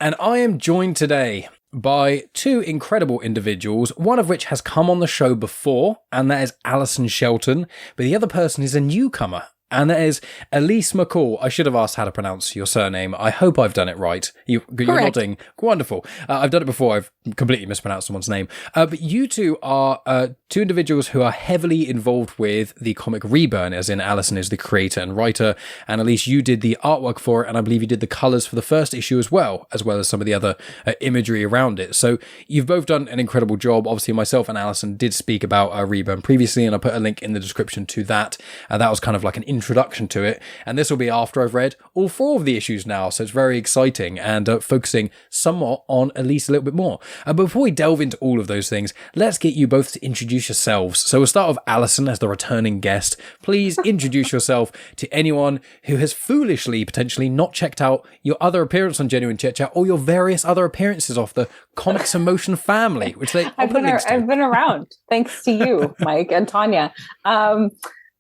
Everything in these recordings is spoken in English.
And I am joined today by two incredible individuals, one of which has come on the show before, and that is Alison Shelton, but the other person is a newcomer, and that is Elise McCall. I should have asked how to pronounce your surname. I hope I've done it right. You're nodding. Wonderful. I've done it before. I've completely mispronounced someone's name. But you two are two individuals who are heavily involved with the comic Reburn, as in Alison is the creator and writer, and Elise, you did the artwork for it, and I believe you did the colours for the first issue as well as some of the other imagery around it. So you've both done an incredible job. Obviously, myself and Alison did speak about Reburn previously, and I put a link in the description to that. That was kind of like an introduction to it, and this will be after I've read all four of the issues now, so it's very exciting and focusing somewhat on Elise a little bit more. But before we delve into all of those things, let's get you both to introduce yourselves. So we'll start with Alison as the returning guest. Please introduce yourself to anyone who has foolishly potentially not checked out your other appearance on Genuine Chit-Chat or your various other appearances off the Comics and Motion family, which I've been around thanks to you, Mike and Tanya.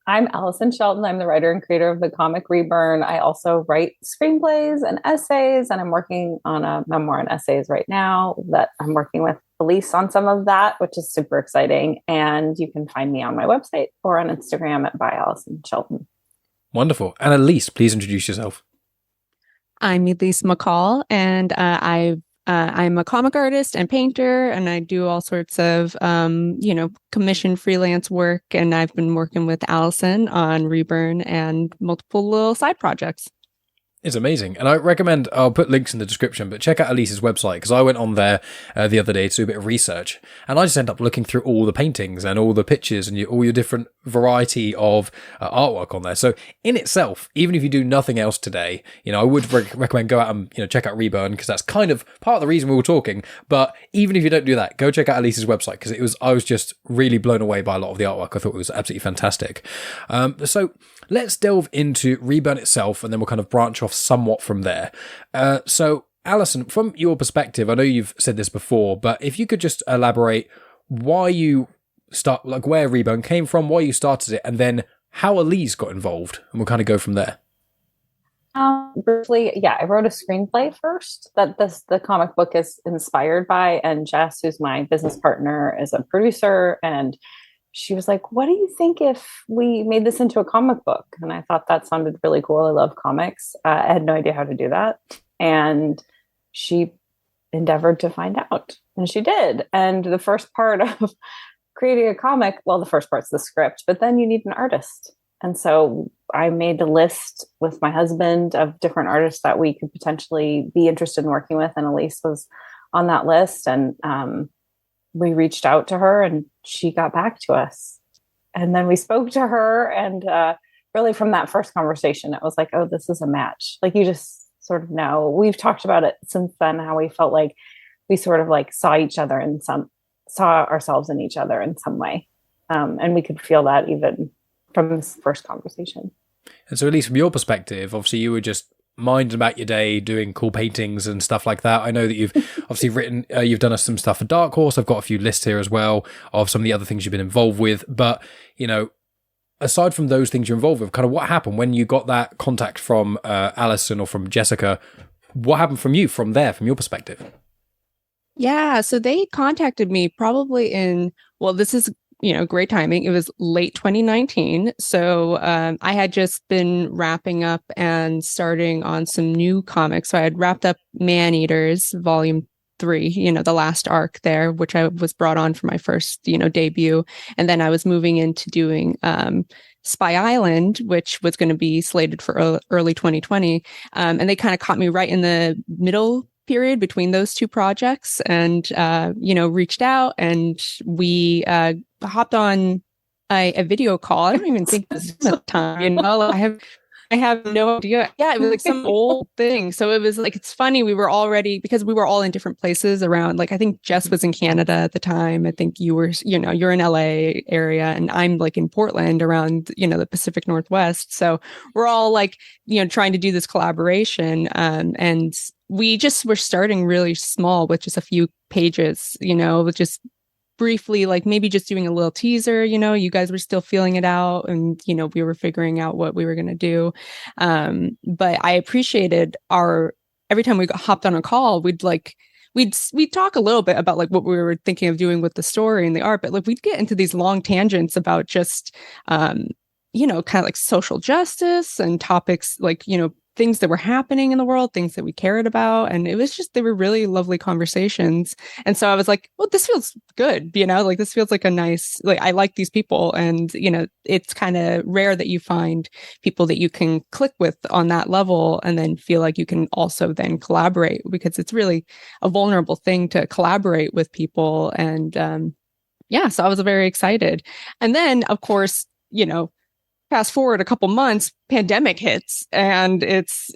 I'm Allison Shelton. I'm the writer and creator of the comic Reburn. I also write screenplays and essays, and I'm working on a memoir and essays right now that I'm working with Elise on some of that, which is super exciting. And you can find me on my website or on Instagram at @Alyson Wonderful. And Elise, please introduce yourself. I'm Elise McCall, and I'm a comic artist and painter, and I do all sorts of, commission freelance work. And I've been working with Alison on Reburn and multiple little side projects. It's amazing. And I recommend, I'll put links in the description, but check out Elise's website, because I went on there the other day to do a bit of research, and I just end up looking through all the paintings and all the pictures and all your different variety of artwork on there. So in itself, even if you do nothing else today, I would recommend go out and check out Reburn, because that's kind of part of the reason we were talking. But even if you don't do that, go check out Elise's website, because I was just really blown away by a lot of the artwork. I thought it was absolutely fantastic. So let's delve into Reburn itself, and then we'll kind of branch off somewhat from there. So Alison, from your perspective, I know you've said this before, but if you could just elaborate why you where Reburn came from, why you started it, and then how Elise got involved, and we'll kind of go from there. Briefly, I wrote a screenplay first that the comic book is inspired by, and Jess, who's my business partner, is a producer, and she was like, what do you think if we made this into a comic book? And I thought that sounded really cool. I love comics. I had no idea how to do that. And she endeavored to find out. And she did. And the first part of creating a comic, well, the first part's the script, but then you need an artist. And so I made a list with my husband of different artists that we could potentially be interested in working with. And Elise was on that list. And we reached out to her, and she got back to us. And then we spoke to her, and really from that first conversation, it was like, oh, this is a match. Like, you just sort of know. We've talked about it since then, how we felt like we sort of like saw ourselves in each other in some way. And we could feel that even from this first conversation. And so, at least from your perspective, obviously you were just minding about your day, doing cool paintings and stuff like that. I know that you've obviously written, you've done some stuff for Dark Horse. I've got a few lists here as well of some of the other things you've been involved with. But, aside from those things you're involved with, kind of what happened when you got that contact from Alison or from Jessica? What happened from your perspective? Yeah, so they contacted me probably this is great timing. It was late 2019. So I had just been wrapping up and starting on some new comics. So I had wrapped up Man-Eaters Volume 3, the last arc there, which I was brought on for my first, debut. And then I was moving into doing Spy Island, which was going to be slated for early 2020. And they kind of caught me right in the middle period between those two projects, and reached out, and we hopped on a video call. I don't even think this is the time, I have no idea. Yeah, it was like some old thing. So it was like, it's funny, because we were all in different places around, like, I think Jess was in Canada at the time. I think you were, you're in LA area, and I'm like in Portland around, the Pacific Northwest. So we're all like, trying to do this collaboration. And we just were starting really small with just a few pages, with just briefly, like maybe just doing a little teaser, you guys were still feeling it out, and, we were figuring out what we were going to do. But I appreciated our every time we hopped on a call, we'd talk a little bit about like what we were thinking of doing with the story and the art, but like we'd get into these long tangents about just kind of like social justice and topics like, things that were happening in the world, things that we cared about. And it was just, they were really lovely conversations. And so I was like, well, this feels good, like this feels like a nice, like I like these people. And, it's kind of rare that you find people that you can click with on that level and then feel like you can also then collaborate, because it's really a vulnerable thing to collaborate with people. And so I was very excited. And then, of course, fast forward a couple months, pandemic hits and it's,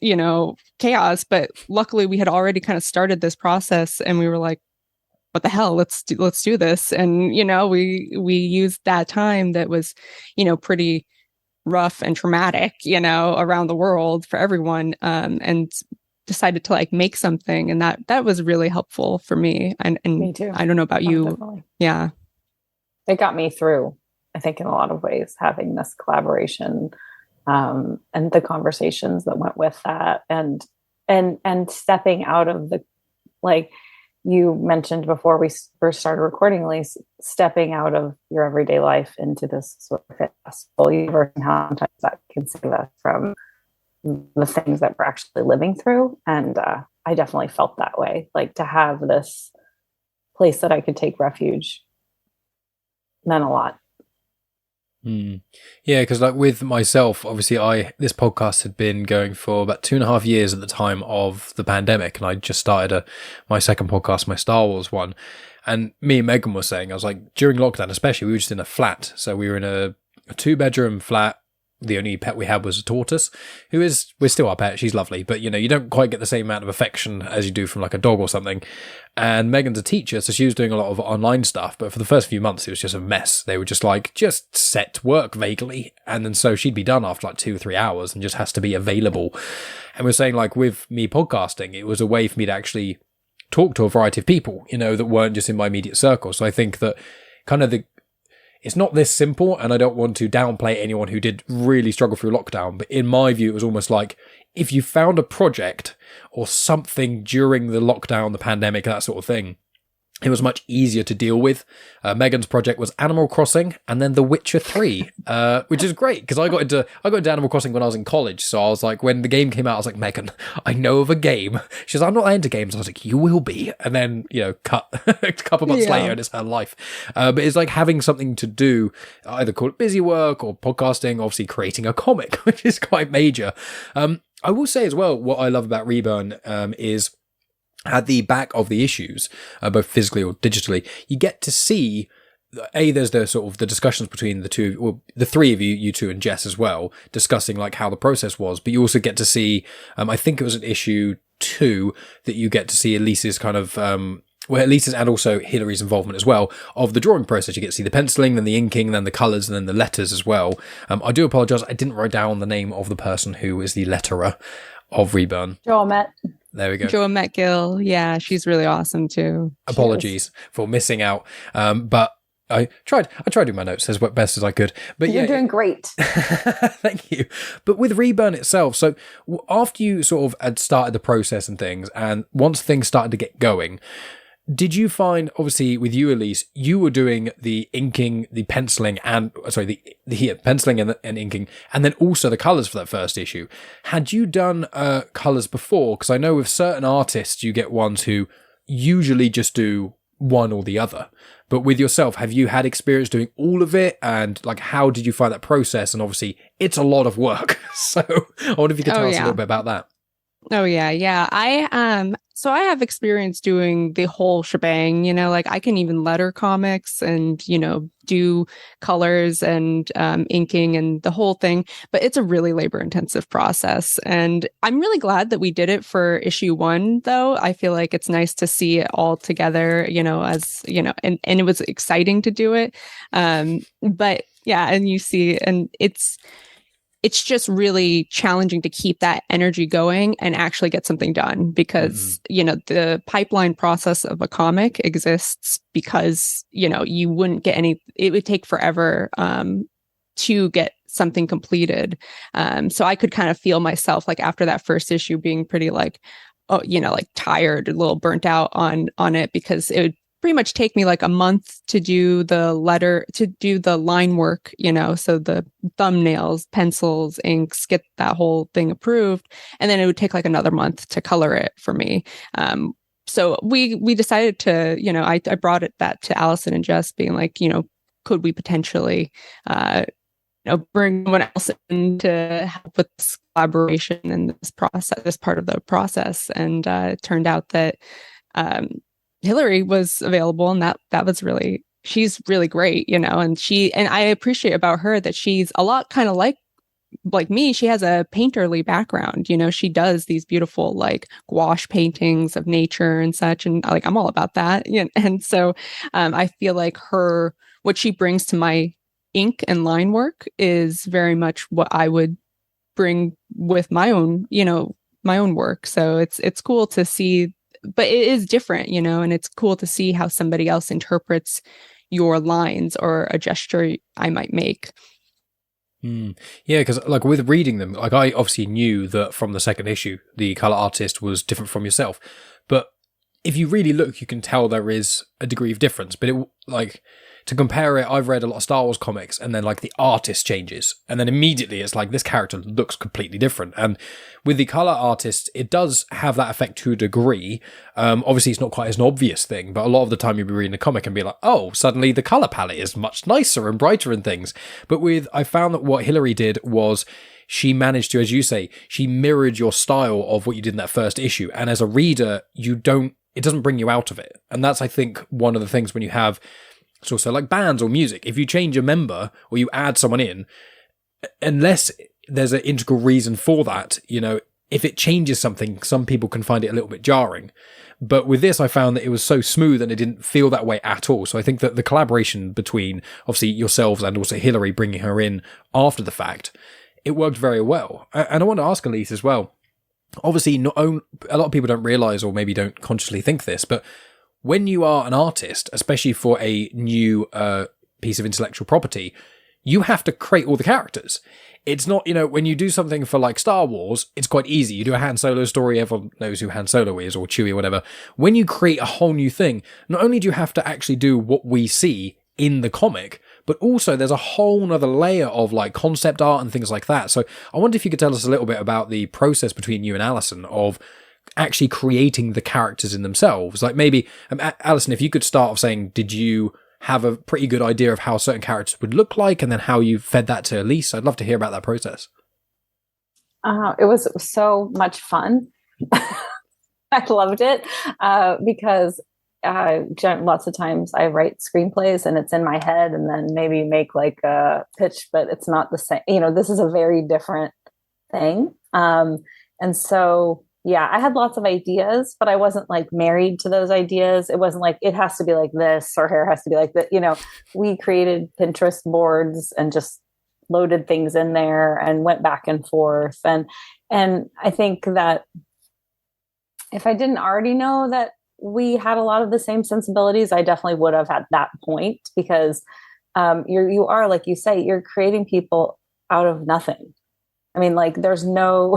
chaos. But luckily we had already kind of started this process and we were like, what the hell, let's do this. And, we used that time that was, pretty rough and traumatic, around the world for everyone. And decided to like make something. And that was really helpful for me. And me too. I don't know about you. Definitely. Yeah. It got me through, I think, in a lot of ways, having this collaboration and the conversations that went with that, and stepping out of the, like you mentioned before we first started recording, Elise, stepping out of your everyday life into this sort of festival universe, and how sometimes that can save us from the things that we're actually living through. And I definitely felt that way, like to have this place that I could take refuge meant a lot. Yeah, because like with myself, obviously this podcast had been going for about 2.5 years at the time of the pandemic, and I just started my second podcast, my Star Wars one. And me and Megan were saying, I was like, during lockdown especially, we were just in a flat. So we were in a 2-bedroom flat. The only pet we had was a tortoise, we're still our pet. She's lovely, but you don't quite get the same amount of affection as you do from like a dog or something. And Megan's a teacher, so she was doing a lot of online stuff, but for the first few months it was just a mess. They were just set work vaguely, and then so she'd be done after like 2 or 3 hours and just has to be available. And we're saying like with me podcasting, it was a way for me to actually talk to a variety of people, that weren't just in my immediate circle. So I think that kind of it's not this simple, and I don't want to downplay anyone who did really struggle through lockdown, but in my view, it was almost like if you found a project or something during the lockdown, the pandemic, that sort of thing, it was much easier to deal with. Megan's project was Animal Crossing and then The Witcher 3, which is great because I got into Animal Crossing when I was in college. So I was like, when the game came out, I was like, Megan, I know of a game. She's like, I'm not into games. I was like, you will be. And then, cut a couple months later and it's her life. But it's like having something to do, either call it busy work or podcasting, obviously creating a comic, which is quite major. I will say as well, what I love about Reburn is at the back of the issues, both physically or digitally, you get to see, there's the sort of the discussions between the two, or the three of you two and Jess as well, discussing like how the process was, but you also get to see, I think it was an issue 2 that you get to see Elise's kind of, Elise's and also Hillary's involvement as well of the drawing process. You get to see the penciling, then the inking, then the colours, and then the letters as well. I do apologise, I didn't write down the name of the person who is the letterer of Reburn. Joel There we go. Joel Gill. Yeah, she's really awesome too. Apologies for missing out. But I tried to do my notes as best as I could. But You're doing great. Thank you. But with Reburn itself, so after you sort of had started the process and things, and once things started to get going, did you find, obviously with you, Elise, you were doing the inking, the penciling, and the penciling and inking, and then also the colours for that first issue. Had you done colours before? Because I know with certain artists, you get ones who usually just do one or the other. But with yourself, have you had experience doing all of it? And like, how did you find that process? And obviously, it's a lot of work. So I wonder if you could tell us a little bit about that. Oh yeah. So I have experience doing the whole shebang, like I can even letter comics and, do colors and inking and the whole thing, but it's a really labor intensive process. And I'm really glad that we did it for issue 1, though. I feel like it's nice to see it all together, as, and it was exciting to do it. But yeah, and you see, and it's just really challenging to keep that energy going and actually get something done because, the pipeline process of a comic exists because, you wouldn't get it would take forever to get something completed. So I could kind of feel myself like after that first issue being pretty like, like tired, a little burnt out on it, because it would pretty much take me like a month to do the line work, so the thumbnails, pencils, inks, get that whole thing approved. And then it would take like another month to color it for me. So we decided to, I brought that to Allison and Jess, being like, could we potentially, bring someone else in to help with this collaboration and this process, this part of the process. And it turned out that Hillary was available, and that was she's really great, and I appreciate about her that she's a lot kind of like me. She has a painterly background, she does these beautiful like gouache paintings of nature and such, and like I'm all about that. And so I feel like what she brings to my ink and line work is very much what I would bring with my own work. So it's cool to see, but it is different, and it's cool to see how somebody else interprets your lines or a gesture I might make. Yeah, because like with reading them, like I obviously knew that from the second issue, the color artist was different from yourself. But if you really look, you can tell there is a degree of difference. But to compare it, I've read a lot of Star Wars comics, and then like the artist changes, and then immediately it's like this character looks completely different. And with the color artist, it does have that effect to a degree. Obviously, it's not quite as an obvious thing, but a lot of the time you'll be reading a comic and be like, oh, suddenly the color palette is much nicer and brighter and things. But I found that what Hillary did was she managed to, as you say, she mirrored your style of what you did in that first issue. And as a reader, it doesn't bring you out of it. And that's, I think, one of the things when you have. It's also like bands or music. If you change a member or you add someone in, unless there's an integral reason for that, if it changes something, some people can find it a little bit jarring. But with this, I found that it was so smooth and it didn't feel that way at all. So I think that the collaboration between obviously yourselves and also Hillary bringing her in after the fact, it worked very well. And I want to ask Elise as well. Obviously, a lot of people don't realize or maybe don't consciously think this, but when you are an artist, especially for a new piece of intellectual property, you have to create all the characters. It's not, when you do something for like Star Wars, it's quite easy. You do a Han Solo story, everyone knows who Han Solo is, or Chewie or whatever. When you create a whole new thing, not only do you have to actually do what we see in the comic, but also there's a whole nother layer of like concept art and things like that. So I wonder if you could tell us a little bit about the process between you and Allison of actually creating the characters in themselves. Like maybe, Allison, if you could start off saying, did you have a pretty good idea of how certain characters would look like, and then how you fed that to Elise? I'd love to hear about that process. It was so much fun. I loved it because lots of times I write screenplays and it's in my head, and then maybe make like a pitch, but it's not the same. This is a very different thing. And so yeah, I had lots of ideas, but I wasn't like married to those ideas. It wasn't like it has to be like this or hair has to be like that. We created Pinterest boards and just loaded things in there and went back and forth. And I think that if I didn't already know that we had a lot of the same sensibilities, I definitely would have at that point, because you are, like you say, you're creating people out of nothing. I mean, like there's no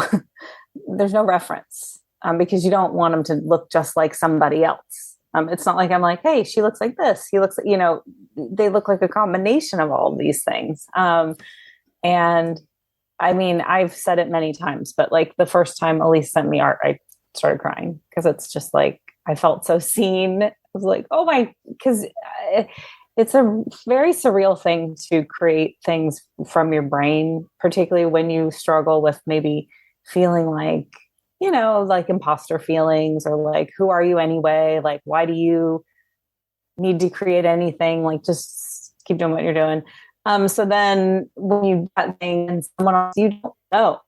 reference because you don't want them to look just like somebody else. It's not like I'm like, hey, she looks like this. He looks, they look like a combination of all of these things. And I mean, I've said it many times, but like the first time Elise sent me art, I started crying because it's just like, I felt so seen. I was like, oh my, because it's a very surreal thing to create things from your brain, particularly when you struggle with maybe feeling like, like imposter feelings, or like, who are you anyway? Like, why do you need to create anything? Like, just keep doing what you're doing. So then when you got things and someone else you don't know,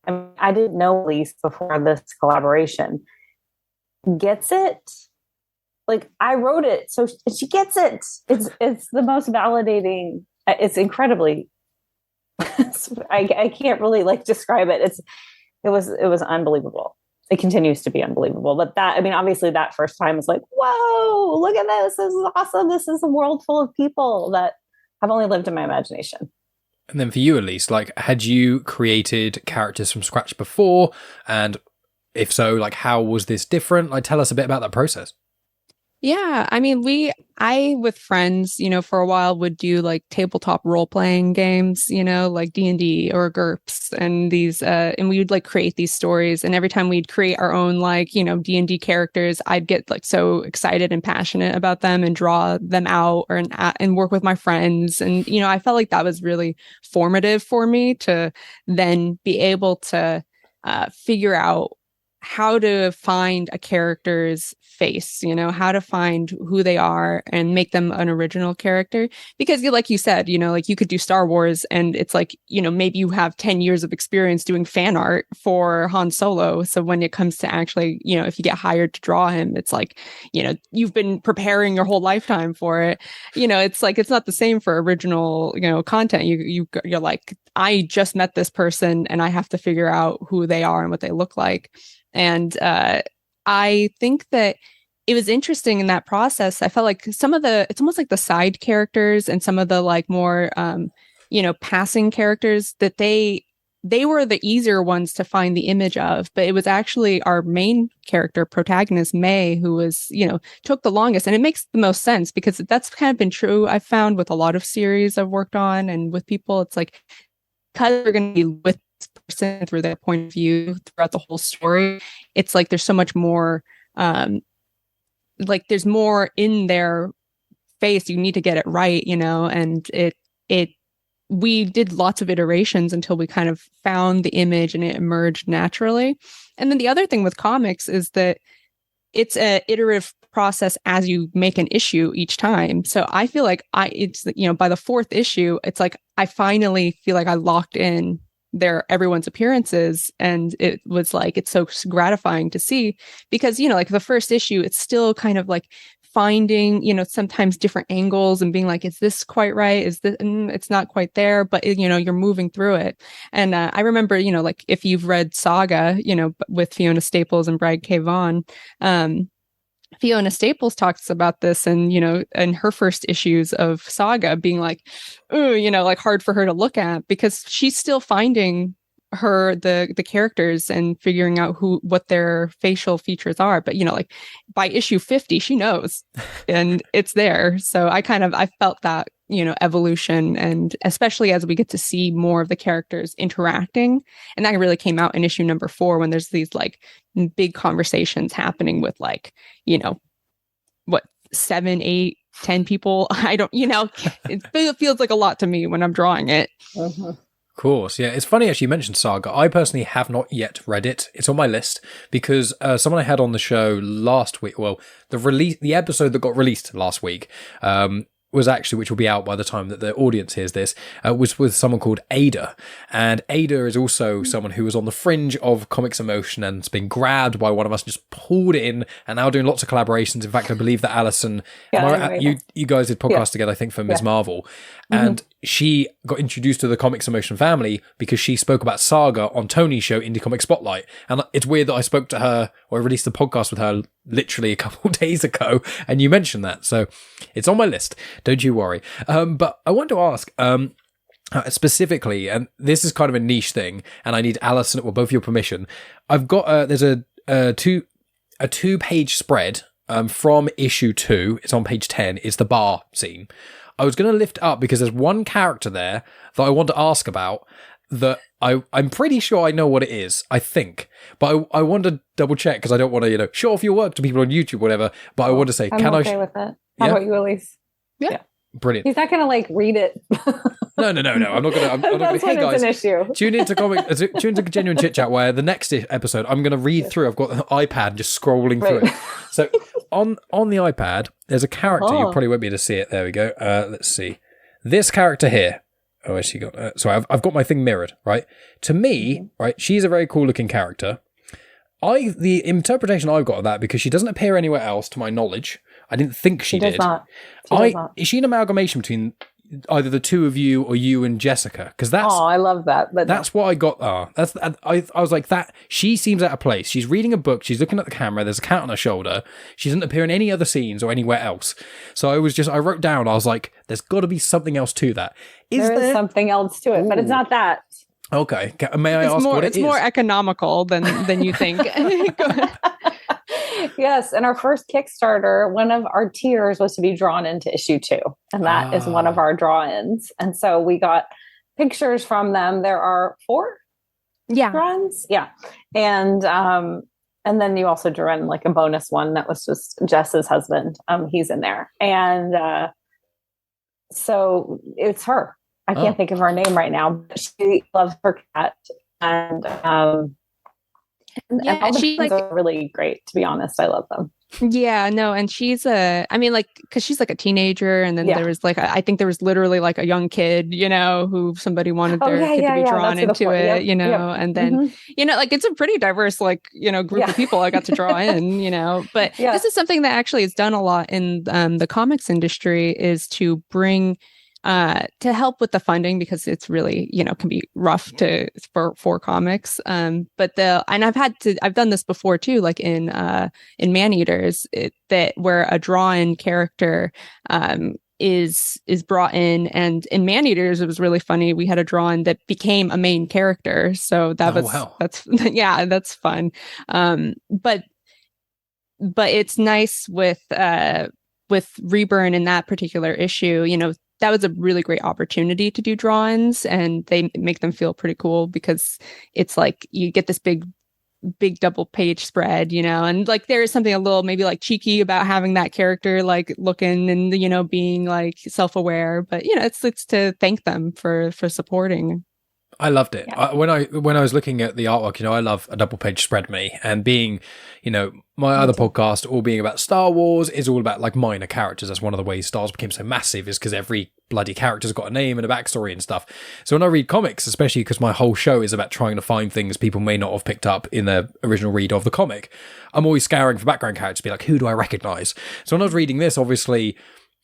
I mean, I didn't know Elise before this collaboration, gets it. Like, I wrote it, so she gets it. It's the most validating. It's incredibly. I can't really like describe it. It was unbelievable. It continues to be unbelievable. But obviously that first time was like, whoa, look at this. This is awesome. This is a world full of people that have only lived in my imagination. And then for you, Elise, like, had you created characters from scratch before? And if so, like, how was this different? Like, tell us a bit about that process. Yeah, I mean, I with friends, for a while would do like tabletop role-playing games, like D&D or GURPS, and and we would like create these stories. And every time we'd create our own like, D&D characters, I'd get like so excited and passionate about them and draw them out and work with my friends. And, I felt like that was really formative for me to then be able to figure out how to find a character's face, how to find who they are and make them an original character. Because like you said, like you could do Star Wars and it's like, maybe you have 10 years of experience doing fan art for Han Solo. So when it comes to actually, if you get hired to draw him, it's like, you've been preparing your whole lifetime for it. It's like, it's not the same for original, content. You're like, I just met this person and I have to figure out who they are and what they look like. And I think that it was interesting in that process. I felt like it's almost like the side characters and some of the like more, passing characters that they were the easier ones to find the image of, but it was actually our main character, protagonist May, who was, took the longest. And it makes the most sense because that's kind of been true. I've found with a lot of series I've worked on and with people, it's like, because we're going to be with person through their point of view throughout the whole story, it's like there's so much more like there's more in their face. You need to get it right, and we did lots of iterations until we kind of found the image and it emerged naturally. And then the other thing with comics is that it's an iterative process as you make an issue each time. So I feel like it's by the fourth issue, it's like I finally feel like I locked in everyone's appearances, and it was like it's so gratifying to see because like the first issue, it's still kind of like finding sometimes different angles and being like, is this quite right, is this it's not quite there, but you're moving through it. And I remember like if you've read Saga with Fiona Staples and Brad K. Vaughn, Fiona Staples talks about this and, in her first issues of Saga being like, ooh, like hard for her to look at because she's still finding the characters and figuring out what their facial features are. But, like by issue 50, she knows and it's there. So I felt that, evolution, and especially as we get to see more of the characters interacting. And that really came out in issue number 4 when there's these like big conversations happening with like, 7, 8, 10 people. I don't, it feels like a lot to me when I'm drawing it. Uh-huh. Of course, yeah. It's funny actually you mentioned Saga. I personally have not yet read it. It's on my list because someone I had on the show last week, well, the episode that got released last week, was actually, which will be out by the time that the audience hears this, was with someone called Ada. And Ada is also someone who was on the fringe of comics emotion and has been grabbed by one of us and just pulled in and now doing lots of collaborations. In fact, I believe that Alison, you guys did podcasts together, I think, for Ms. Marvel. And she got introduced to the comics emotion family because she spoke about Saga on Tony's show, Indie Comic Spotlight. And it's weird that I spoke to her, or I released a podcast with her literally a couple of days ago, and you mentioned that. So it's on my list. Don't you worry. But I want to ask, specifically, and this is kind of a niche thing, and I need Alison, well, both your permission. I've got, there's a 2-page spread from issue 2. It's on page 10. It's the bar scene. I was going to lift up because there's one character there that I want to ask about that I'm pretty sure I know what it is, I think. But I want to double check because I don't want to, show off your work to people on YouTube or whatever. But I want to say, I'm okay with it. How about you, Elise? Yeah. Brilliant. He's not going to like read it. No. I'm not going to. Hey guys, tune into Genuine Chit-Chat, where the next episode I'm going to read through. I've got an iPad just scrolling through it. So on the iPad, there's a character. You probably won't be able to see it. There we go. Let's see. This character here. Oh, where's she got? Sorry, I've got my thing mirrored. Right. To me, right, she's a very cool looking character. The interpretation I've got of that, because she doesn't appear anywhere else to my knowledge. I didn't think she did. Is she an amalgamation between either the two of you or you and Jessica? Because that's. Oh, I love that. But that's what I got. I was like that. She seems out of place. She's reading a book. She's looking at the camera. There's a cat on her shoulder. She doesn't appear in any other scenes or anywhere else. So I wrote down. I was like, there's got to be something else to that. There is something else to it, but it's not that. Okay. May I ask what it is? It's more economical than you think. Go ahead. Yes. And our first Kickstarter, one of our tiers was to be drawn into issue 2. And that is one of our draw-ins. And so we got pictures from them. There are 4 draw-ins. Yeah. And then you also drew in like a bonus one that was just Jess's husband. He's in there. And so it's her. I can't think of her name right now, but she loves her cat. And all the she are really great, to be honest. I love them. Yeah, no, and she's because she's like a teenager, and then there was like I think there was literally like a young kid, who somebody wanted their kid to be drawn into it, and then like it's a pretty diverse group of people I got to draw in, but this is something that actually is done a lot in the comics industry, is to bring to help with the funding, because it's really, can be rough for comics. And I've done this before too, like in Maneaters, where a draw-in character is brought in, and in Maneaters it was really funny. We had a draw-in that became a main character, so that's that's fun. But it's nice with Reburn in that particular issue, that was a really great opportunity to do draw-ins, and they make them feel pretty cool, because it's like you get this big double page spread, and like there is something a little maybe like cheeky about having that character like looking and being like self-aware, but it's to thank them for supporting. I loved it. Yeah. When I was looking at the artwork, I love a double page spread me, and being, my other podcast all being about Star Wars is all about like minor characters. That's one of the ways Star Wars became so massive, is because every bloody character's got a name and a backstory and stuff. So when I read comics, especially because my whole show is about trying to find things people may not have picked up in their original read of the comic, I'm always scouring for background characters to be like, who do I recognize? So when I was reading this, obviously,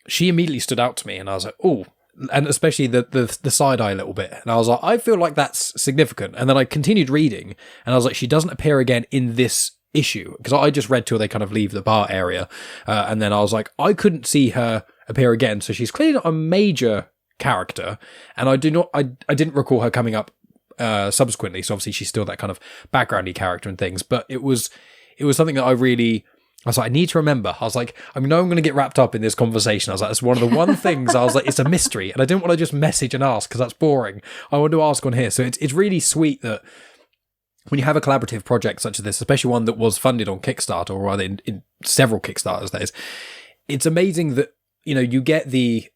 she immediately stood out to me, and I was like, oh. And especially the side eye a little bit. And I was like, I feel like that's significant. And then I continued reading, and I was like, she doesn't appear again in this issue, because I just read till they kind of leave the bar area. And then I was like, I couldn't see her appear again. So she's clearly not a major character. And I didn't recall her coming up subsequently. So obviously she's still that kind of backgroundy character and things. But it was something that I was like, I need to remember. I was like, I know I'm going to get wrapped up in this conversation. I was like, that's one of the one things. I was like, it's a mystery. And I didn't want to just message and ask, because that's boring. I want to ask on here. So it's really sweet that when you have a collaborative project such as this, especially one that was funded on Kickstarter, or rather in several Kickstarters, that is, it's amazing that, you get the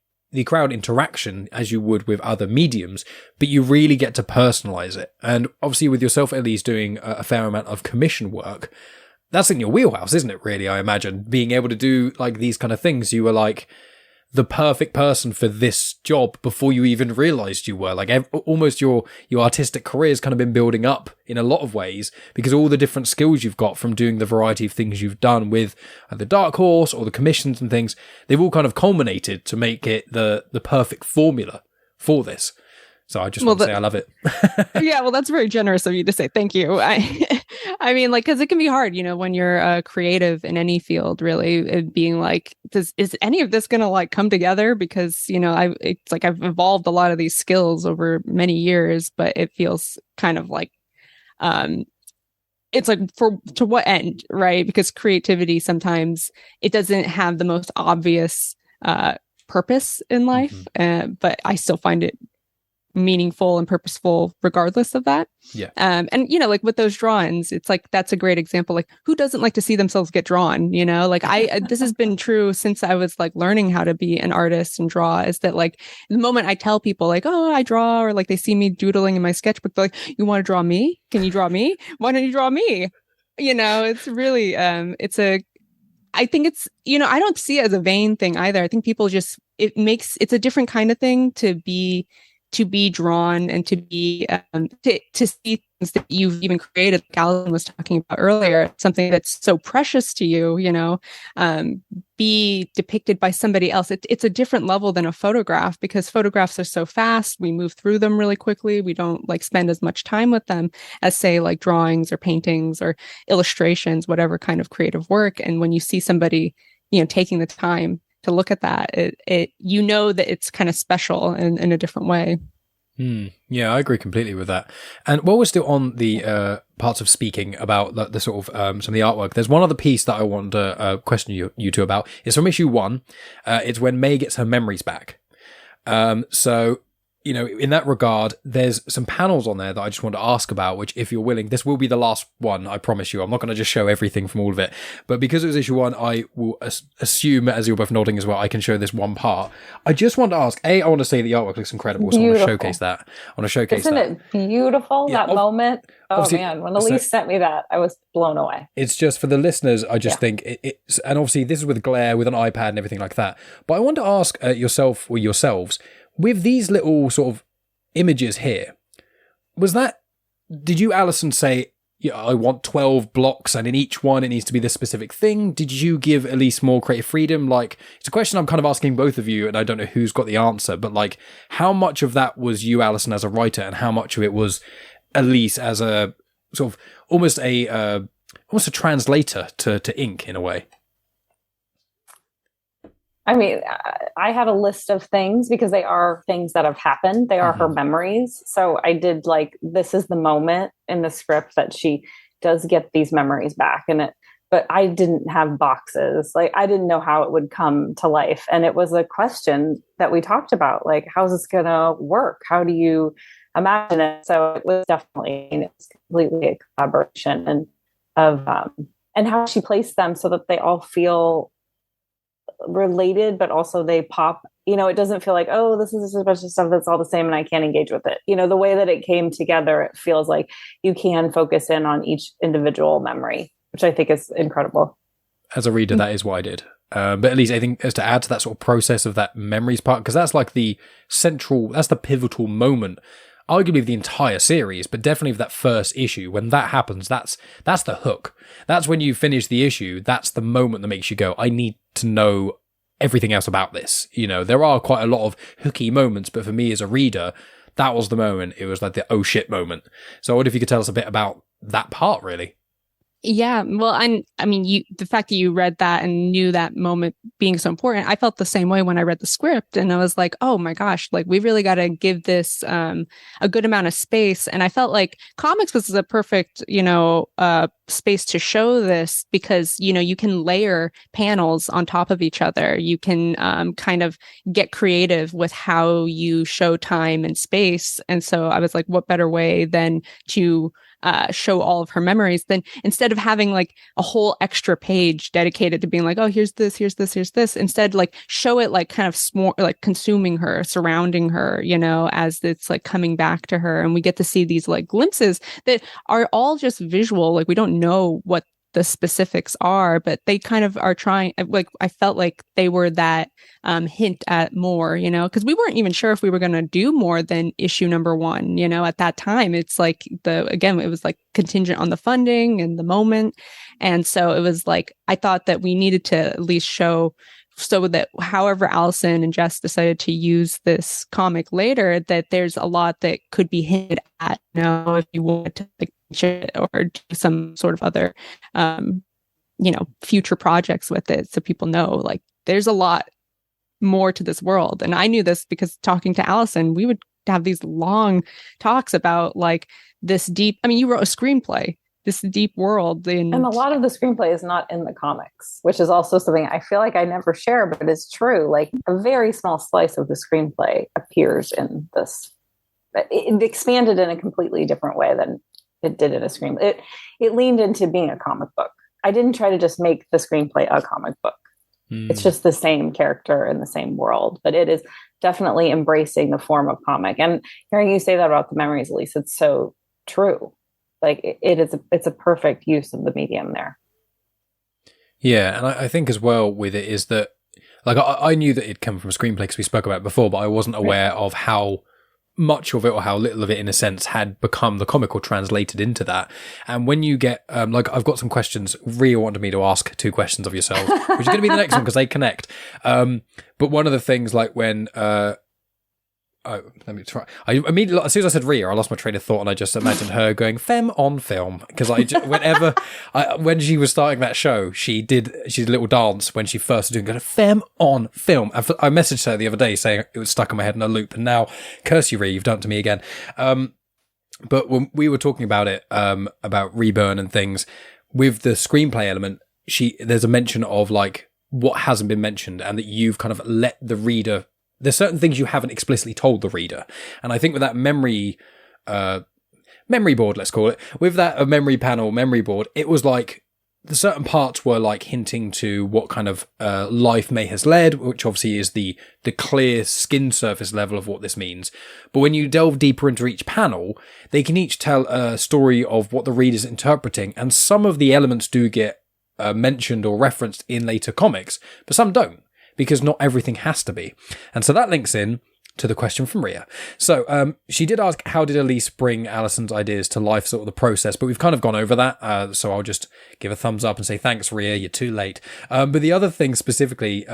crowd interaction as you would with other mediums, but you really get to personalize it. And obviously with yourself, Elise, doing a fair amount of commission work, that's in your wheelhouse, isn't it, really? I imagine being able to do like these kind of things. You were like the perfect person for this job before you even realized you were. Like almost your artistic career has kind of been building up in a lot of ways, because all the different skills you've got from doing the variety of things you've done with the Dark Horse or the commissions and things, they've all kind of culminated to make it the perfect formula for this. So I just want to say I love it. Yeah, well, that's very generous of you to say thank you. I mean, like, because it can be hard, when you're creative in any field, really, being like, is any of this going to like come together? Because, it's like I've evolved a lot of these skills over many years, but it feels kind of like, it's like to what end, right? Because creativity, sometimes it doesn't have the most obvious purpose in life, but I still find it meaningful and purposeful regardless of that. Yeah. And like with those drawings, it's like that's a great example. Like, who doesn't like to see themselves get drawn? Like this has been true since I was like learning how to be an artist and draw, is that like the moment I tell people like, oh, I draw, or like they see me doodling in my sketchbook, they're like, you want to draw me? Can you draw me? Why don't you draw me? It's really I think it's, I don't see it as a vain thing either. I think people just, it's a different kind of thing to be drawn and to be to see things that you've even created, like Alison was talking about earlier, something that's so precious to you, be depicted by somebody else. It's a different level than a photograph, because photographs are so fast, we move through them really quickly, we don't like spend as much time with them as say like drawings or paintings or illustrations, whatever kind of creative work. And when you see somebody taking the time to look at that, it that it's kind of special in a different way. Yeah, I agree completely with that. And while we're still on the parts of speaking about the sort of some of the artwork, there's one other piece that I want to question you two about. It's from issue 1. It's when May gets her memories back. So, you know, in that regard, there's some panels on there that I just want to ask about, which, if you're willing, this will be the last one, I promise you. I'm not going to just show everything from all of it. But because it was issue 1, I will assume, as you're both nodding as well, I can show this one part. I just want to ask, I want to say the artwork looks incredible, so I want to showcase that. Isn't it beautiful, that moment? Oh, man, when Elise sent me that, I was blown away. It's just for the listeners, I just think it's, and obviously this is with glare, with an iPad and everything like that. But I want to ask yourself or yourselves, with these little sort of images here, did you, Alison, say, yeah, I want 12 blocks and in each one it needs to be this specific thing? Did you give Elise more creative freedom? Like, it's a question I'm kind of asking both of you, and I don't know who's got the answer, but like, how much of that was you, Alison, as a writer, and how much of it was Elise as a sort of almost a translator to ink in a way? I mean, I have a list of things because they are things that have happened. They are her memories. So I did this is the moment in the script that she does get these memories back. But I didn't have boxes. Like, I didn't know how it would come to life. And it was a question that we talked about, like, how's this going to work? How do you imagine it? So it was definitely, completely a collaboration and how she placed them so that they all feel related, but also they pop, it doesn't feel like, oh, this is a bunch of stuff that's all the same and I can't engage with it. The way that it came together, it feels like you can focus in on each individual memory, which I think is incredible. As a reader, that is what I did. But at least I think, as to add to that sort of process of that memories part, because that's like that's the pivotal moment, arguably of the entire series, but definitely of that first issue. When that happens, that's the hook. That's when you finish the issue. That's the moment that makes you go, I need to know everything else about this. There are quite a lot of hooky moments, but for me as a reader, that was the moment. It was like the oh shit moment. So I wonder if you could tell us a bit about that part, really. Yeah, well, I mean, the fact that you read that and knew that moment being so important, I felt the same way when I read the script, and I was like, oh my gosh, like, we really got to give this a good amount of space. And I felt like comics was a perfect, space to show this, because, you can layer panels on top of each other. You can kind of get creative with how you show time and space. And so I was like, what better way than to show all of her memories, then instead of having like a whole extra page dedicated to being like, oh, here's this, instead, like, show it like kind of like consuming her, surrounding her, as it's like coming back to her. And we get to see these like glimpses that are all just visual. Like, we don't know what the specifics are, but they kind of are trying, like, I felt like they were that hint at more, because we weren't even sure if we were going to do more than issue number 1, at that time. It's like it was like contingent on the funding and the moment. And so it was like, I thought that we needed to at least show, so that however Alison and Jess decided to use this comic later, that there's a lot that could be hinted at, if you wanted to like, or do some sort of other future projects with it, so people know, like, there's a lot more to this world. And I knew this because talking to Alison, we would have these long talks about like this deep, you wrote a screenplay, this deep world, and a lot of the screenplay is not in the comics, which is also something I feel like I never share, but it's true. Like, a very small slice of the screenplay appears in this. It expanded in a completely different way than it did in a screenplay. It leaned into being a comic book. I didn't try to just make the screenplay a comic book. It's just the same character in the same world, but it is definitely embracing the form of comic. And hearing you say that about the memories, Elise, it's so true. Like, it's a perfect use of the medium there. Yeah, and I think as well with it is that, like, I knew that it'd come from a screenplay because we spoke about it before, but I wasn't aware of how much of it, or how little of it, in a sense, had become the comic or translated into that. And when you get, like, I've got some questions. Rhea wanted me to ask 2 questions of yourselves, which is going to be the next one because they connect. But one of the things, like, when Oh, let me try. I immediately, as soon as I said Rhea, I lost my train of thought, and I just imagined her going "femme on film" because when she was starting that show, she did a little dance when she first was doing it, "femme on film." I messaged her the other day saying it was stuck in my head in a loop, and now, curse you, Rhea, you've done it to me again. But when we were talking about it, about Reburn and things with the screenplay element, there's a mention of like what hasn't been mentioned, and that you've kind of let the reader. There's certain things you haven't explicitly told the reader. And I think with that memory board, let's call it, with that memory board, it was like the certain parts were like hinting to what kind of life May has led, which obviously is the clear skin surface level of what this means. But when you delve deeper into each panel, they can each tell a story of what the reader's interpreting. And some of the elements do get mentioned or referenced in later comics, but some don't, because not everything has to be. And so that links in to the question from Rhea. So she did ask, how did Elise bring Alyson's ideas to life, sort of the process, but we've kind of gone over that. So I'll just give a thumbs up and say, thanks, Rhea, you're too late. But the other thing specifically,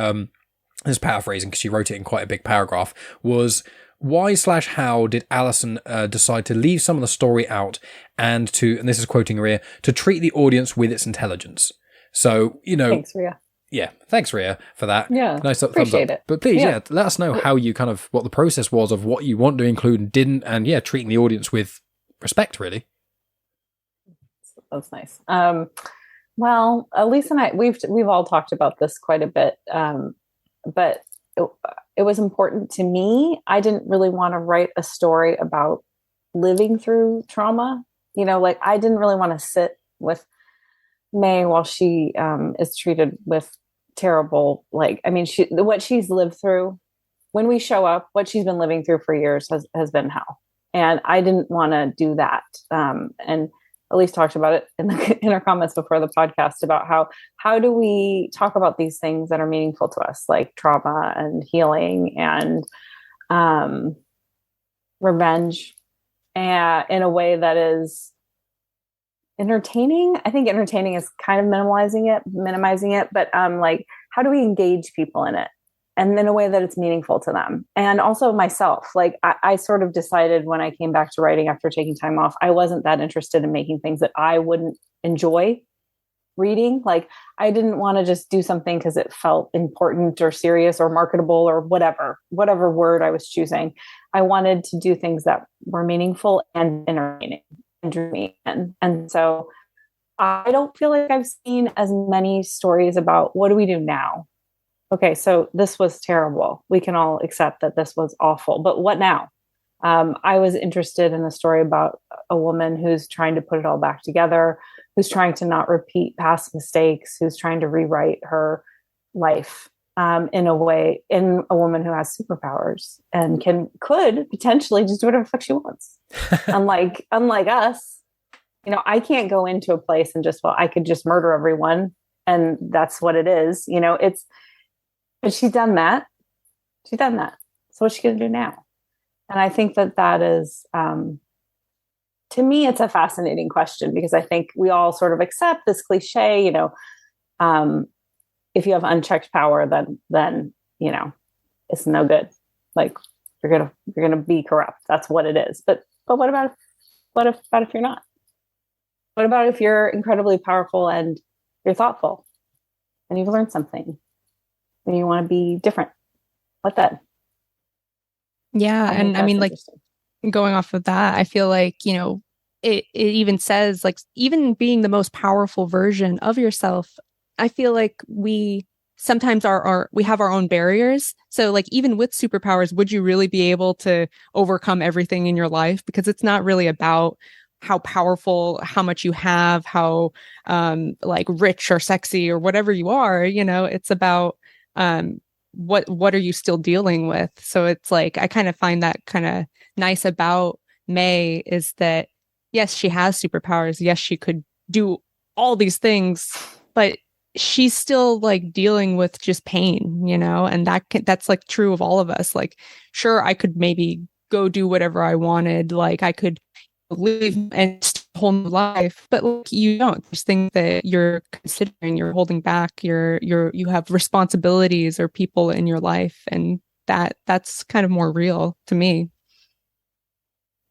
is paraphrasing because she wrote it in quite a big paragraph, was why/how did Alyson decide to leave some of the story out and this is quoting Rhea, to treat the audience with its intelligence. So, Thanks, Rhea. Yeah, thanks, Rhea, for that. Yeah, nice appreciate thumbs up. it. But please, let us know how you what the process was of what you want to include and didn't, and treating the audience with respect, really. That's nice. Well, Elise and I, we've all talked about this quite a bit, but it was important to me. I didn't really want to write a story about living through trauma. I didn't really want to sit with May while she is treated with terrible, what she's lived through when we show up, what she's been living through for years has been hell. And I didn't want to do that. And Elise talked about it in her comments before the podcast about how do we talk about these things that are meaningful to us, like trauma and healing and revenge, and in a way that is entertaining. I think entertaining is kind of minimizing it, but how do we engage people in it, and in a way that it's meaningful to them, and also myself. I sort of decided when I came back to writing after taking time off, I wasn't that interested in making things that I wouldn't enjoy reading. I didn't want to just do something because it felt important or serious or marketable or whatever word I was choosing. I wanted to do things that were meaningful and entertaining. And so I don't feel like I've seen as many stories about what do we do now? Okay, so this was terrible. We can all accept that this was awful, but what now? I was interested in a story about a woman who's trying to put it all back together, who's trying to not repeat past mistakes, who's trying to rewrite her life in a woman who has superpowers and could potentially just do whatever the fuck she wants. unlike us, I can't go into a place and I could just murder everyone and that's what it is. But she's done that. So what's she going to do now? And I think that is, to me, it's a fascinating question, because I think we all sort of accept this cliche, if you have unchecked power, then it's no good. You're gonna be corrupt. That's what it is. But what about if you're not? What about if you're incredibly powerful and you're thoughtful and you've learned something and you want to be different? What then? Yeah, and I mean, going off of that, I feel like it even says even being the most powerful version of yourself. I feel like we sometimes we have our own barriers. So even with superpowers, would you really be able to overcome everything in your life? Because it's not really about how powerful, how much you have, how rich or sexy or whatever you are, it's about what are you still dealing with? So it's I kind of find that kind of nice about May is that, yes, she has superpowers. Yes, she could do all these things, but she's still dealing with just pain, and that's true of all of us. Sure, I could maybe go do whatever I wanted. I could live and whole new life, but you don't. There's things that you're considering, you're holding back, you have responsibilities or people in your life, and that's kind of more real to me.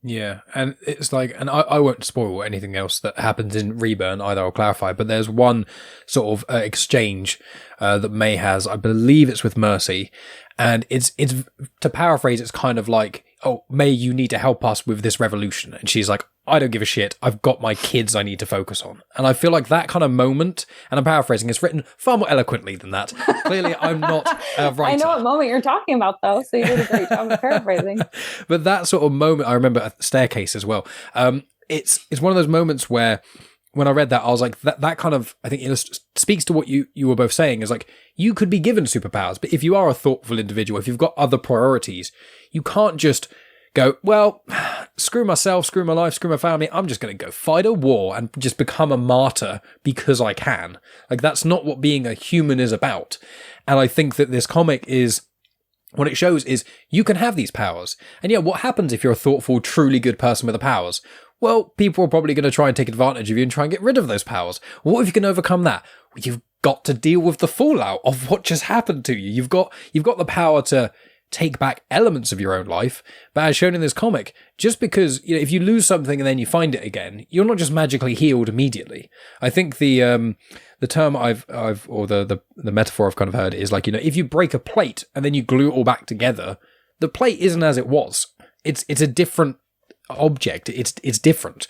Yeah, and it's like, and I won't spoil anything else that happens in Reburn either, I'll clarify, but there's one sort of exchange that May has, I believe it's with Mercy, and it's to paraphrase, it's kind of like, oh, May, you need to help us with this revolution. And she's like, I don't give a shit, I've got my kids I need to focus on. And I feel like that kind of moment, and I'm paraphrasing, it's written far more eloquently than that. Clearly, I'm not a writer. I know what moment you're talking about, though, so you did a great job of paraphrasing. But that sort of moment, I remember at the staircase as well. It's one of those moments where, when I read that, I was like, that kind of, I think, speaks to what you were both saying, is like, you could be given superpowers, but if you are a thoughtful individual, if you've got other priorities, you can't just go, well, screw myself, screw my life, screw my family, I'm just going to go fight a war and just become a martyr because I can. Like, that's not what being a human is about. And I think that this comic is, what it shows is you can have these powers. And yeah, what happens if you're a thoughtful, truly good person with the powers? Well, people are probably going to try and take advantage of you and try and get rid of those powers. What if you can overcome that? Well, you've got to deal with the fallout of what just happened to you. You've got the power to take back elements of your own life, but as shown in this comic, just because, you know, if you lose something and then you find it again, you're not just magically healed immediately. I think the term I've or the metaphor I've kind of heard is like, you know, if you break a plate and then you glue it all back together, the plate isn't as it was. It's a different object. It's different.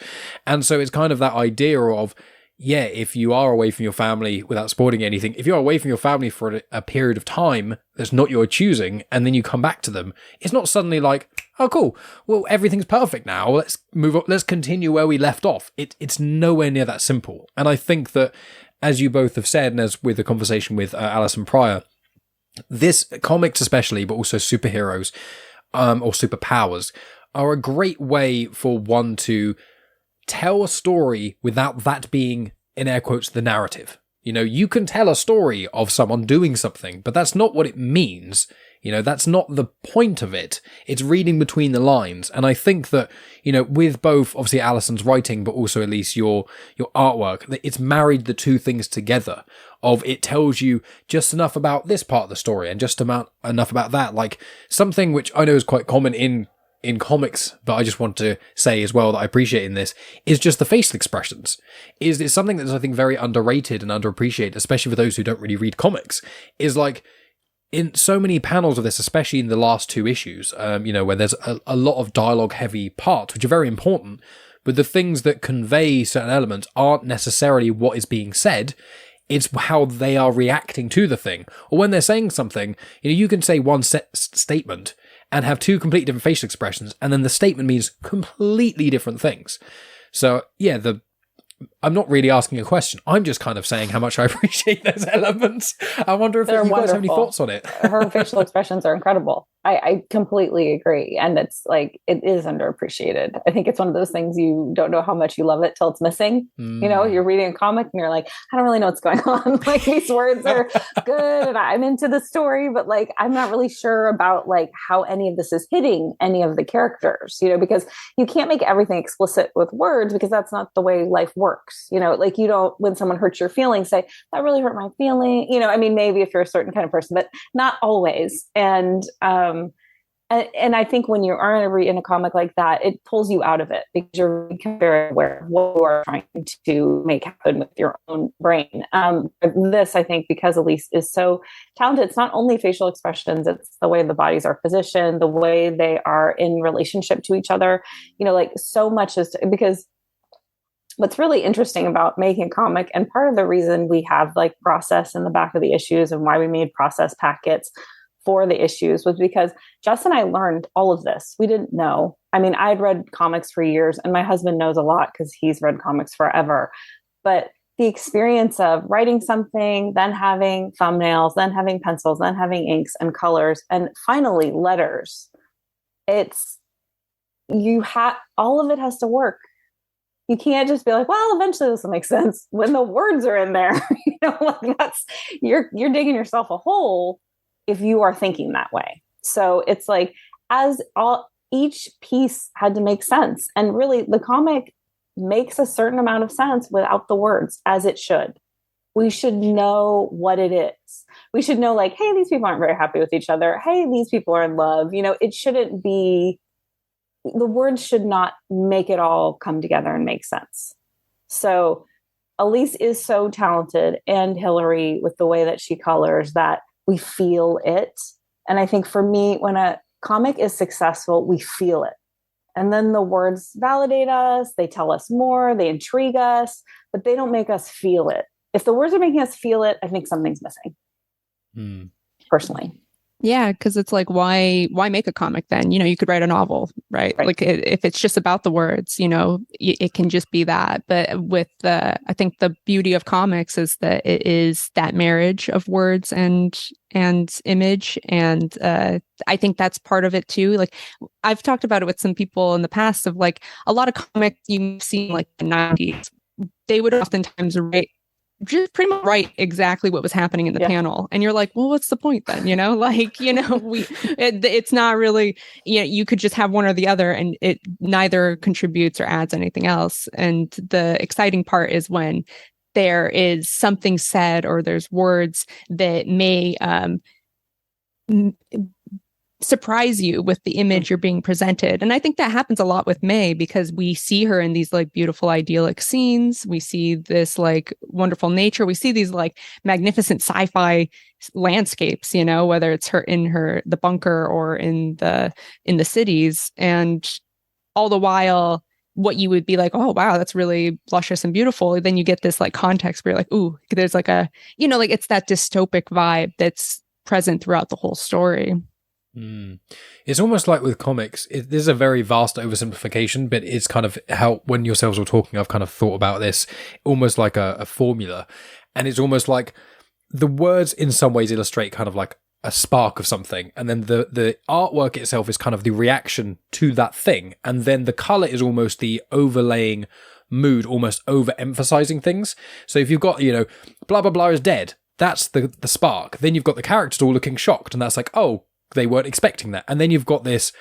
And so it's kind of that idea of, yeah, if you are away from your family, without spoiling anything, if you're away from your family for a period of time that's not your choosing, and then you come back to them, it's not suddenly like, oh, cool, well, everything's perfect now, let's move on, let's continue where we left off. It's nowhere near that simple. And I think that, as you both have said, and as with the conversation with Alison prior, this comics especially, but also superheroes or superpowers, are a great way for one to tell a story without that being, in air quotes, the narrative. You know, you can tell a story of someone doing something, but that's not what it means. You know, that's not the point of it. It's reading between the lines. And I think that, you know, with both, obviously, Alison's writing, but also, Elise, your artwork, it's married the two things together. Of it tells you just enough about this part of the story and just enough about that. Like, something which I know is quite common in comics, but I just want to say as well that I appreciate in this, is just the facial expressions. Is something that's, I think, very underrated and underappreciated, especially for those who don't really read comics, is like, in so many panels of this, especially in the last two issues, you know, where there's a lot of dialogue heavy parts, which are very important, but the things that convey certain elements aren't necessarily what is being said. It's how they are reacting to the thing. Or when they're saying something, you know, you can say one statement and have two completely different facial expressions, and then the statement means completely different things. So, yeah, I'm not really asking a question. I'm just kind of saying how much I appreciate those elements. I wonder if you guys have any thoughts on it. Her facial expressions are incredible. I completely agree. And it's like, it is underappreciated. I think it's one of those things you don't know how much you love it till it's missing. You know, you're reading a comic and you're like, I don't really know what's going on. Like, these words are good and I'm into the story, but like, I'm not really sure about like how any of this is hitting any of the characters, you know, because you can't make everything explicit with words because that's not the way life works. You know, like, you don't, when someone hurts your feelings, say, that really hurt my feeling. You know, I mean, maybe if you're a certain kind of person, but not always. And I think when you are in a comic like that, it pulls you out of it because you're very aware of what you are trying to make happen with your own brain. This, I think, because Elise is so talented, it's not only facial expressions, it's the way the bodies are positioned, the way they are in relationship to each other. You know, like, so much is because what's really interesting about making a comic, and part of the reason we have like process in the back of the issues and why we made process packets for the issues, was because Jess and I learned all of this. We didn't know. I mean, I'd read comics for years, and my husband knows a lot because he's read comics forever. But the experience of writing something, then having thumbnails, then having pencils, then having inks and colors, and finally letters, all of it has to work. You can't just be like, well, eventually this will make sense when the words are in there. You know, like, that's, you're digging yourself a hole if you are thinking that way. So it's like, each piece had to make sense. And really, the comic makes a certain amount of sense without the words, as it should. we should know what it is. We should know, like, hey, these people aren't very happy with each other. Hey, these people are in love. It shouldn't be, the words should not make it all come together and make sense. So Elise is so talented, and Hillary, with the way that she colors, that we feel it. And I think for me, when a comic is successful, we feel it. And then the words validate us, they tell us more, they intrigue us, but they don't make us feel it. If the words are making us feel it, I think something's missing. Personally. Yeah, because it's like, why make a comic then? You could write a novel, right? Like if it's just about the words, it can just be that. But I think the beauty of comics is that it is that marriage of words and image, and I think that's part of it too. Like I've talked about it with some people in the past of like a lot of comics you've seen like the 90s, they would oftentimes just pretty much write exactly what was happening in the panel, and you're like, well, what's the point then? It's not really, you could just have one or the other, and it neither contributes or adds anything else. And the exciting part is when there is something said or there's words that may surprise you with the image you're being presented. And I think that happens a lot with May, because we see her in these like beautiful idyllic scenes. We see this like wonderful nature. We see these like magnificent sci-fi landscapes, whether it's her in the bunker or in the cities. And all the while, what you would be like, oh wow, that's really luscious and beautiful. Then you get this like context where you're like, ooh, there's like a, like it's that dystopic vibe that's present throughout the whole story. It's almost like with comics, this is a very vast oversimplification, but it's kind of how, when yourselves were talking, I've kind of thought about this almost like a formula. And it's almost like the words in some ways illustrate kind of like a spark of something, and then the artwork itself is kind of the reaction to that thing, and then the color is almost the overlaying mood, almost overemphasizing things. So if you've got, blah blah blah is dead, that's the spark. Then you've got the characters all looking shocked, and that's like, oh, they weren't expecting that. And then you've got this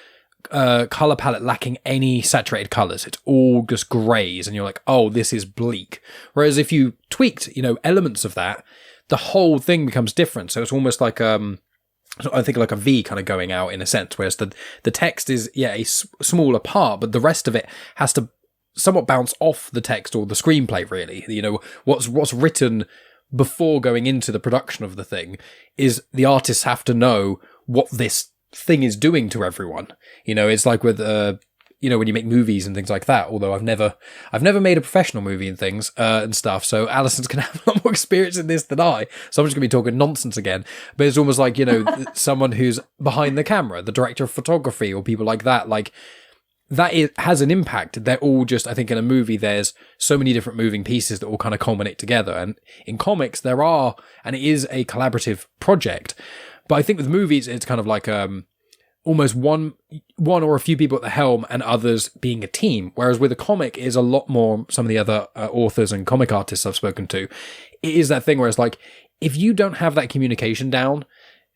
color palette lacking any saturated colors. It's all just grays, and you're like, oh, this is bleak. Whereas if you tweaked, elements of that, the whole thing becomes different. So it's almost like I think like a V kind of going out in a sense, whereas the text is a smaller part, but the rest of it has to somewhat bounce off the text or the screenplay. Really, what's written before going into the production of the thing is the artists have to know what this thing is doing to everyone. It's like with when you make movies and things like that, although I've never made a professional movie and things and stuff, so Alison's gonna have a lot more experience in this than I, so I'm just gonna be talking nonsense again. But it's almost like someone who's behind the camera, the director of photography, or people like that, has an impact. They're all just, I think in a movie there's so many different moving pieces that all kind of culminate together, and in comics there are, and it is a collaborative project. But I think with movies, it's kind of like almost one or a few people at the helm and others being a team. Whereas with a comic, it is a lot more, some of the other authors and comic artists I've spoken to, it is that thing where it's like, if you don't have that communication down,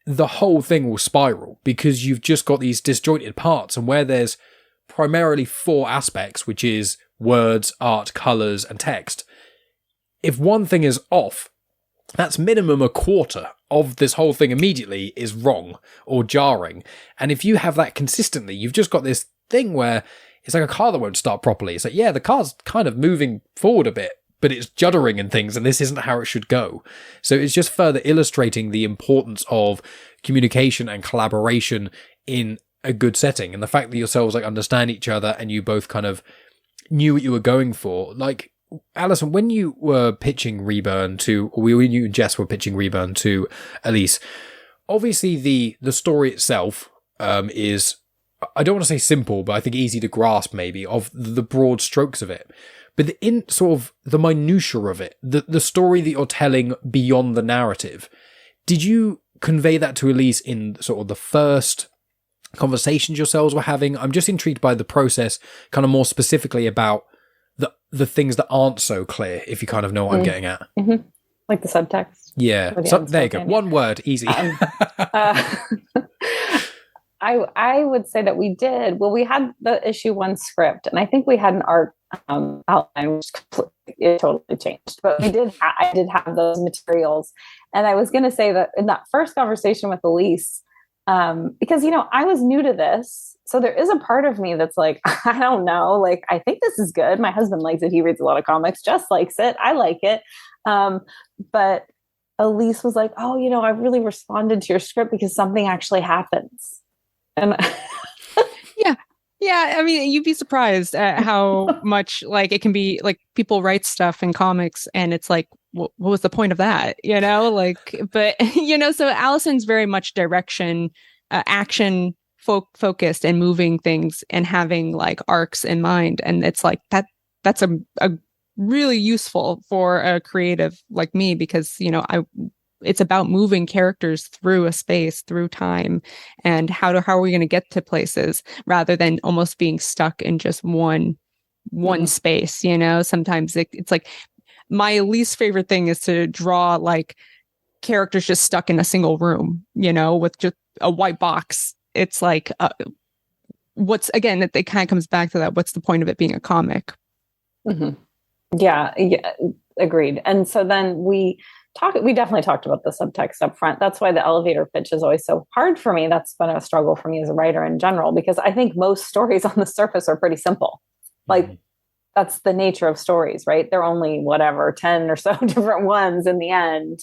the whole thing will spiral, because you've just got these disjointed parts, and where there's primarily 4 aspects, which is words, art, colors, and text. If one thing is off, that's minimum a quarter of this whole thing immediately is wrong or jarring. And if you have that consistently, you've just got this thing where it's like a car that won't start properly. It's like, yeah, the car's kind of moving forward a bit, but it's juddering and things, and this isn't how it should go. So it's just further illustrating the importance of communication and collaboration in a good setting, and the fact that yourselves understand each other and you both kind of knew what you were going for. Like, Alison, when you were pitching Reburn when you and Jess were pitching Reburn to Elise, obviously the story itself is, I don't want to say simple, but I think easy to grasp maybe, of the broad strokes of it. But in sort of the minutiae of it, the story that you're telling beyond the narrative, did you convey that to Elise in sort of the first conversations yourselves were having? I'm just intrigued by the process, kind of more specifically about the things that aren't so clear, if you kind of know what I'm getting at. Mm-hmm. Like the subtext. Yeah. So, there you go. One word, easy. I would say that we did. Well, we had the issue 1 script, and I think we had an art outline, which it totally changed. But I did have those materials, and I was going to say that in that first conversation with Elise, because I was new to this, so there is a part of me that's like, I don't know, like I think this is good. My husband likes it. He reads a lot of comics. Just likes it. I like it, but Elise was like, oh, I really responded to your script because something actually happens. And yeah. I mean, you'd be surprised at how much like it can be like people write stuff in comics and it's like, what was the point of that? But so Allison's very much direction, action focused and moving things and having like arcs in mind. And it's like that's a really useful for a creative like me because, it's about moving characters through a space, through time, and how are we going to get to places rather than almost being stuck in just one space. Sometimes it's like my least favorite thing is to draw like characters just stuck in a single room, with just a white box. It's like it kind of comes back to that. What's the point of it being a comic? Mm-hmm. Yeah, agreed. And so then we definitely talked about the subtext up front. That's why the elevator pitch is always so hard for me. That's been a struggle for me as a writer in general, because I think most stories on the surface are pretty simple. Like that's the nature of stories, right? They're only 10 or so different ones in the end.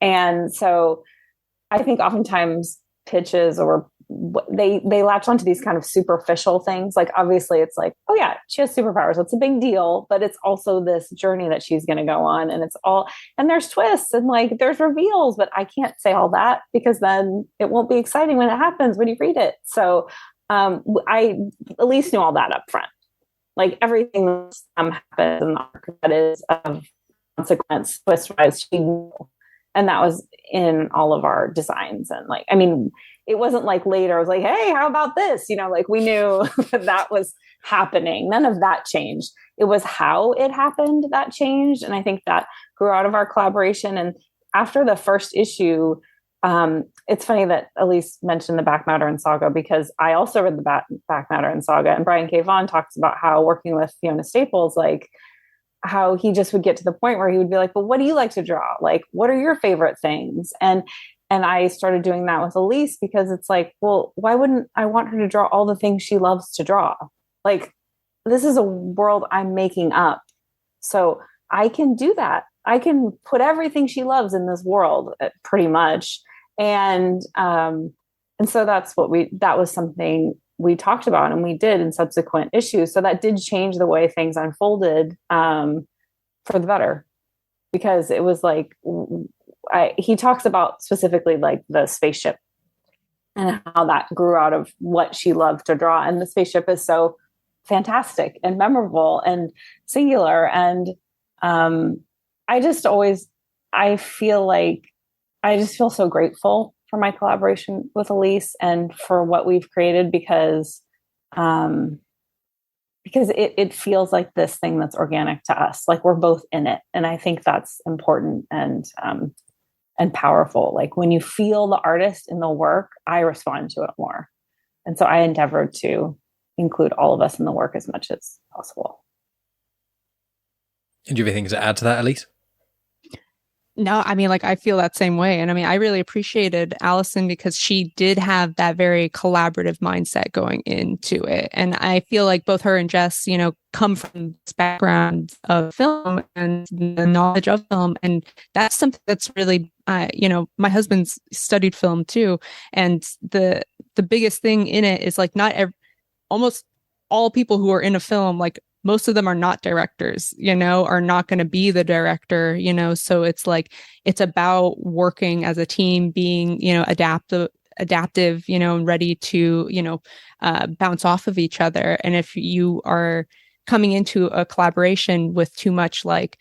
And so I think oftentimes pitches or they latch onto these kind of superficial things. Like obviously it's like, oh yeah, she has superpowers. That's a big deal. But it's also this journey that she's going to go on, and there's twists and like there's reveals, but I can't say all that because then it won't be exciting when it happens, when you read it. So I at least knew all that up front. Like everything that happens in the arc that is of consequence twist-wise, she knew. And that was in all of our designs. And it wasn't like later I was like, hey, how about this? We knew that was happening. None of that changed. It was how it happened that changed. And I think that grew out of our collaboration. And after the first issue, it's funny that Elise mentioned the back matter in Saga, because I also read the back matter in Saga. And Brian K. Vaughn talks about how working with Fiona Staples, like how he just would get to the point where he would be like, well, what do you like to draw? Like, what are your favorite things? And I started doing that with Elise because it's like, well, why wouldn't I want her to draw all the things she loves to draw? Like, this is a world I'm making up. So I can do that. I can put everything she loves in this world pretty much. And so that was something we talked about and we did in subsequent issues. So that did change the way things unfolded for the better, because it was like, he talks about specifically like the spaceship and how that grew out of what she loved to draw. And the spaceship is so fantastic and memorable and singular. And I just feel so grateful for my collaboration with Elise and for what we've created, because it feels like this thing that's organic to us. Like we're both in it. And I think that's important and powerful. Like when you feel the artist in the work, I respond to it more. And so I endeavored to include all of us in the work as much as possible. And do you have anything to add to that, Elise? No, I mean, like, I feel that same way. And I mean, I really appreciated Alyson because she did have that very collaborative mindset going into it. And I feel like both her and Jess, come from this background of film and the knowledge of film. And that's something that's really, my husband's studied film too. And the biggest thing in it is like almost all people who are in a film, like most of them are not directors, are not going to be the director, so it's like, it's about working as a team, being, adaptive, and ready to, bounce off of each other. And if you are coming into a collaboration with too much like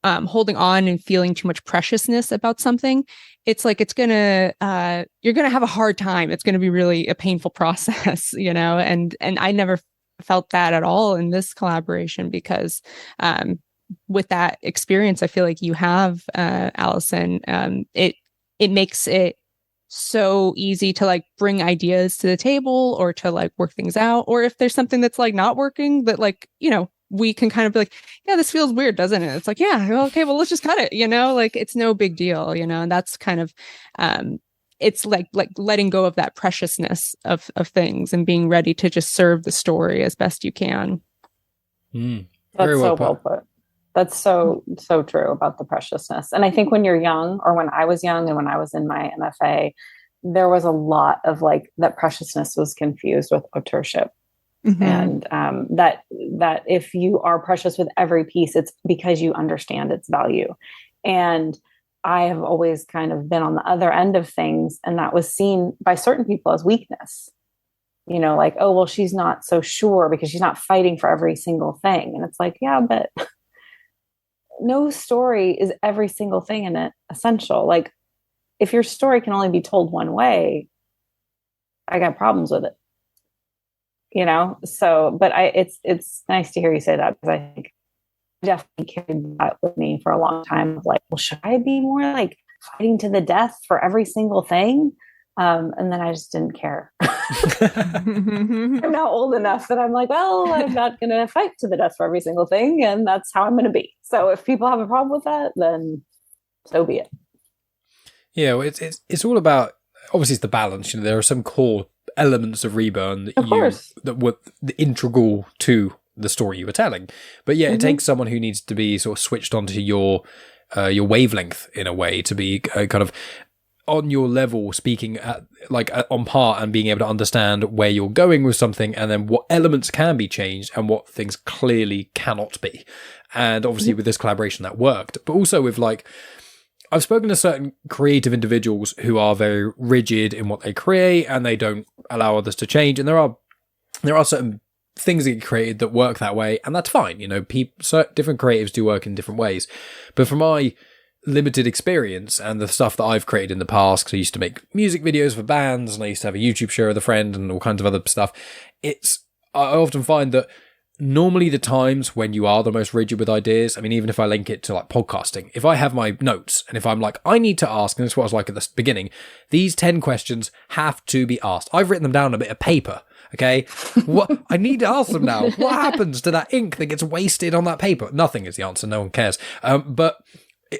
holding on and feeling too much preciousness about something, it's like, you're going to have a hard time. It's going to be really a painful process, and I never felt that at all in this collaboration because with that experience, I feel like you have, Alyson, it makes it so easy to like bring ideas to the table or to like work things out. Or if there's something that's like not working, that like, you know, we can kind of be like, yeah, this feels weird, doesn't it? It's like, yeah, okay, well, let's just cut it, you know, like it's no big deal, you know, and that's kind of, it's like letting go of that preciousness of things and being ready to just serve the story as best you can. That's so well put. That's so true about the preciousness. And I think when you're young, or when I was young and when I was in my MFA, there was a lot of like that preciousness was confused with auteurship. And that if you are precious with every piece, it's because you understand its value. And I have always kind of been on the other end of things, and that was seen by certain people as weakness. You know, like, oh, well, she's not so sure because she's not fighting for every single thing. And it's like, yeah, but no story is every single thing in it essential. Like, if your story can only be told one way, I got problems with it. You know, so, but it's nice to hear you say that, because I think I definitely carried that with me for a long time of like, well, should I be more like fighting to the death for every single thing? And then I just didn't care. I'm now old enough that I'm like, well, I'm not going to fight to the death for every single thing. And that's how I'm going to be. So if people have a problem with that, then so be it. Yeah, well, it's all about, obviously it's the balance. You know, there are some core elements of Reburn that were integral to the story you were telling. But yeah, it takes someone who needs to be sort of switched onto your wavelength in a way, to be kind of on your level, speaking on par, and being able to understand where you're going with something, and then what elements can be changed and what things clearly cannot be. And obviously with this collaboration that worked, but also with like, I've spoken to certain creative individuals who are very rigid in what they create, and they don't allow others to change. And there are certain things that get created that work that way, and that's fine. You know, different creatives do work in different ways. But from my limited experience and the stuff that I've created in the past, because I used to make music videos for bands, and I used to have a YouTube show with a friend and all kinds of other stuff, I often find that normally the times when you are the most rigid with ideas, I mean, even if I link it to like podcasting, if I have my notes and if I'm like, I need to ask, and this is what I was like at the beginning, these 10 questions have to be asked. I've written them down on a bit of paper. Okay. What I need to ask them now. What happens to that ink that gets wasted on that paper? Nothing is the answer. No one cares. But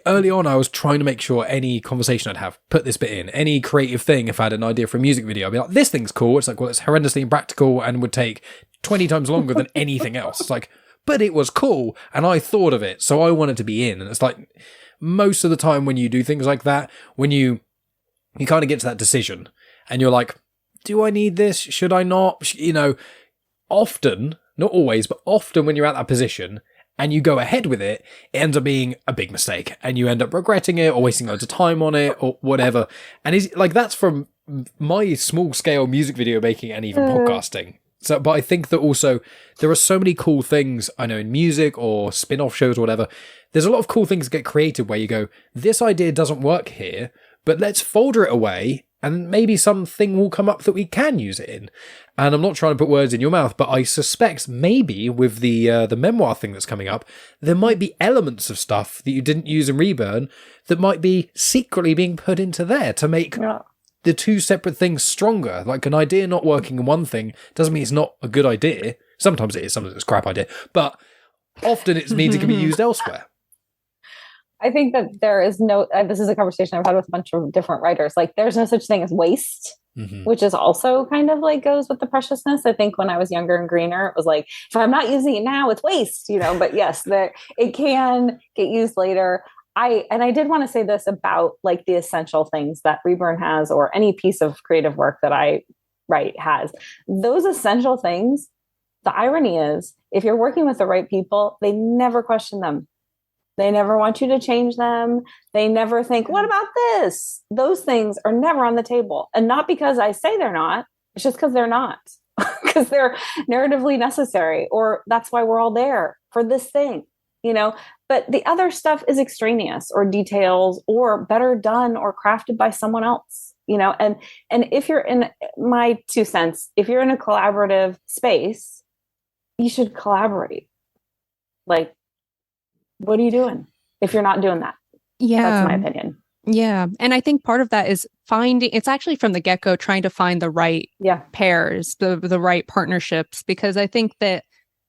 early on, I was trying to make sure any conversation I'd have, put this bit in. Any creative thing, if I had an idea for a music video, I'd be like, this thing's cool. It's like, well, it's horrendously impractical and would take 20 times longer than anything else. It's like, but it was cool and I thought of it, so I wanted to be in. And it's like, most of the time when you do things like that, when you kind of get to that decision and you're like, do I need this? Should I not? You know, often, not always, but often when you're at that position and you go ahead with it, it ends up being a big mistake and you end up regretting it or wasting loads of time on it or whatever. And that's from my small scale music video making and even podcasting. So, but I think that also there are so many cool things, I know, in music or spin-off shows or whatever. There's a lot of cool things that get created where you go, this idea doesn't work here, but let's folder it away and maybe something will come up that we can use it in. And I'm not trying to put words in your mouth, but I suspect maybe with the memoir thing that's coming up, there might be elements of stuff that you didn't use in Reburn that might be secretly being put into there to make the two separate things stronger. Like an idea not working in one thing doesn't mean it's not a good idea. Sometimes it is, sometimes it's a crap idea, but often it means it can be used elsewhere. I think that there is this is a conversation I've had with a bunch of different writers. Like, there's no such thing as waste, which is also kind of like goes with the preciousness. I think when I was younger and greener, it was like, if I'm not using it now, it's waste, you know, but yes, it can get used later. I did want to say this about like the essential things that Reburn has, or any piece of creative work that I write has. Those essential things, the irony is, if you're working with the right people, they never question them. They never want you to change them. They never think, what about this? Those things are never on the table. And not because I say they're not, it's just because they're not. Because they're narratively necessary, or that's why we're all there for this thing, you know? But the other stuff is extraneous or details or better done or crafted by someone else, you know? And if you're in, my 2 cents, if you're in a collaborative space, you should collaborate. Like, what are you doing if you're not doing that? Yeah. That's my opinion. Yeah. And I think part of that is it's actually from the get-go trying to find the right pairs, the right partnerships, because I think that